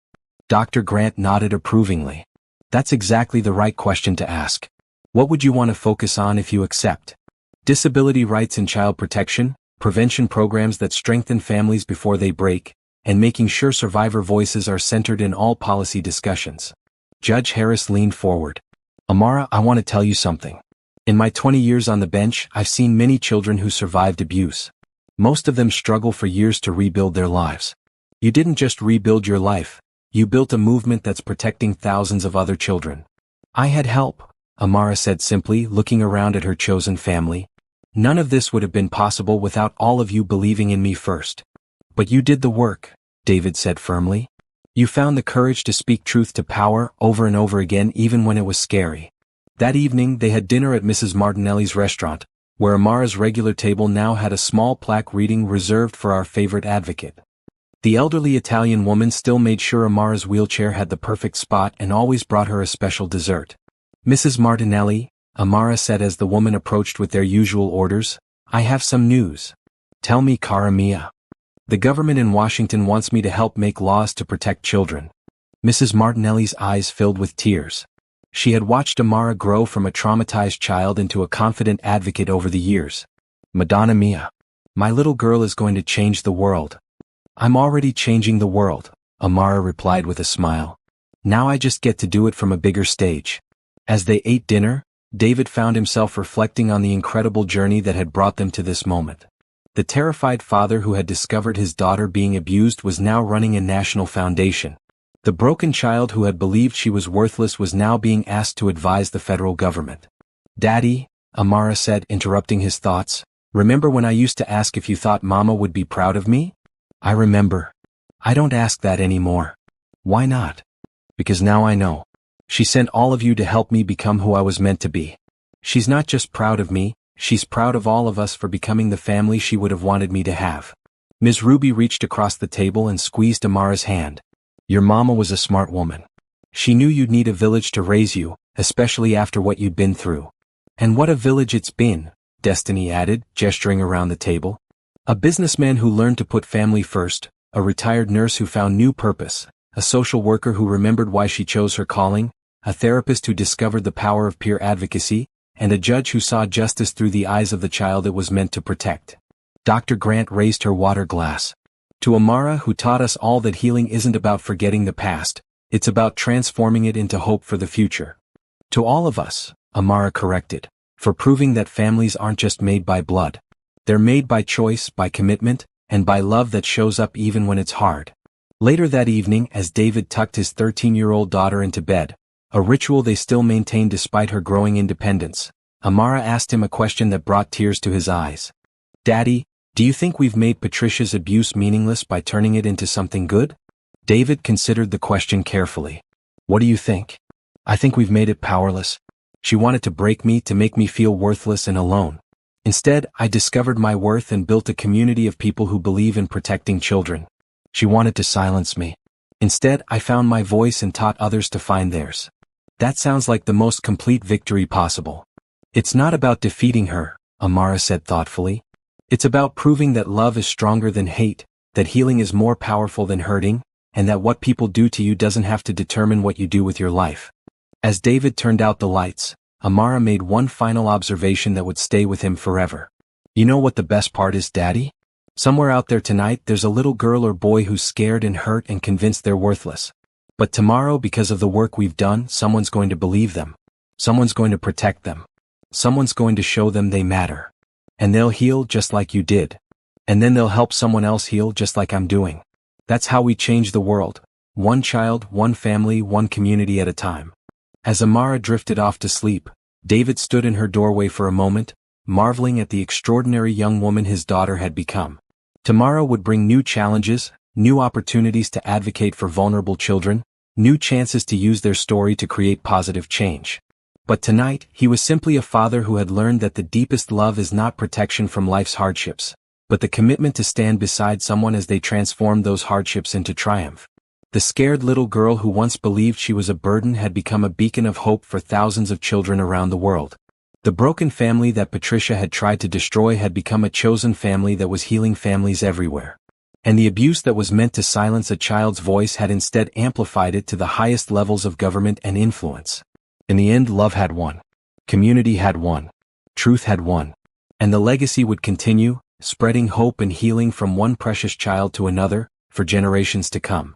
Dr. Grant nodded approvingly. "That's exactly the right question to ask. What would you want to focus on if you accept? Disability rights and child protection, prevention programs that strengthen families before they break, and making sure survivor voices are centered in all policy discussions." Judge Harris leaned forward. "Amara, I want to tell you something. In my 20 years on the bench, I've seen many children who survived abuse. Most of them struggle for years to rebuild their lives. You didn't just rebuild your life, you built a movement that's protecting thousands of other children." "I had help," Amara said simply, looking around at her chosen family. "None of this would have been possible without all of you believing in me first." "But you did the work," David said firmly. "You found the courage to speak truth to power over and over again even when it was scary." That evening they had dinner at Mrs. Martinelli's restaurant, where Amara's regular table now had a small plaque reading "Reserved for our favorite advocate." The elderly Italian woman still made sure Amara's wheelchair had the perfect spot and always brought her a special dessert. "Mrs. Martinelli," Amara said as the woman approached with their usual orders, "I have some news." "Tell me, cara mia." "The government in Washington wants me to help make laws to protect children." Mrs. Martinelli's eyes filled with tears. She had watched Amara grow from a traumatized child into a confident advocate over the years. "Madonna mia. My little girl is going to change the world." "I'm already changing the world," Amara replied with a smile. "Now I just get to do it from a bigger stage." As they ate dinner, David found himself reflecting on the incredible journey that had brought them to this moment. The terrified father who had discovered his daughter being abused was now running a national foundation. The broken child who had believed she was worthless was now being asked to advise the federal government. "Daddy," Amara said, interrupting his thoughts, "remember when I used to ask if you thought Mama would be proud of me?" "I remember. I don't ask that anymore." "Why not?" "Because now I know. She sent all of you to help me become who I was meant to be. She's not just proud of me, she's proud of all of us for becoming the family she would have wanted me to have." Ms. Ruby reached across the table and squeezed Amara's hand. "Your mama was a smart woman. She knew you'd need a village to raise you, especially after what you'd been through." "And what a village it's been," Destiny added, gesturing around the table. "A businessman who learned to put family first, a retired nurse who found new purpose, a social worker who remembered why she chose her calling, a therapist who discovered the power of peer advocacy, and a judge who saw justice through the eyes of the child it was meant to protect." Dr. Grant raised her water glass. "To Amara, who taught us all that healing isn't about forgetting the past, it's about transforming it into hope for the future." "To all of us," Amara corrected, "for proving that families aren't just made by blood. They're made by choice, by commitment, and by love that shows up even when it's hard." Later that evening, as David tucked his 13-year-old daughter into bed, a ritual they still maintained despite her growing independence, Amara asked him a question that brought tears to his eyes. "Daddy, do you think we've made Patricia's abuse meaningless by turning it into something good?" David considered the question carefully. "What do you think?" "I think we've made it powerless. She wanted to break me to make me feel worthless and alone. Instead, I discovered my worth and built a community of people who believe in protecting children. She wanted to silence me. Instead, I found my voice and taught others to find theirs. That sounds like the most complete victory possible." "It's not about defeating her," Amara said thoughtfully. "It's about proving that love is stronger than hate, that healing is more powerful than hurting, and that what people do to you doesn't have to determine what you do with your life." As David turned out the lights, Amara made one final observation that would stay with him forever. You know what the best part is, Daddy? Somewhere out there tonight there's a little girl or boy who's scared and hurt and convinced they're worthless. But tomorrow, because of the work we've done, someone's going to believe them. Someone's going to protect them. Someone's going to show them they matter. And they'll heal just like you did. And then they'll help someone else heal just like I'm doing. That's how we change the world. One child, one family, one community at a time. As Amara drifted off to sleep, David stood in her doorway for a moment, marveling at the extraordinary young woman his daughter had become. Tomorrow would bring new challenges, new opportunities to advocate for vulnerable children, new chances to use their story to create positive change. But tonight, he was simply a father who had learned that the deepest love is not protection from life's hardships, but the commitment to stand beside someone as they transform those hardships into triumph. The scared little girl who once believed she was a burden had become a beacon of hope for thousands of children around the world. The broken family that Patricia had tried to destroy had become a chosen family that was healing families everywhere. And the abuse that was meant to silence a child's voice had instead amplified it to the highest levels of government and influence. In the end, love had won. Community had won. Truth had won. And the legacy would continue, spreading hope and healing from one precious child to another, for generations to come.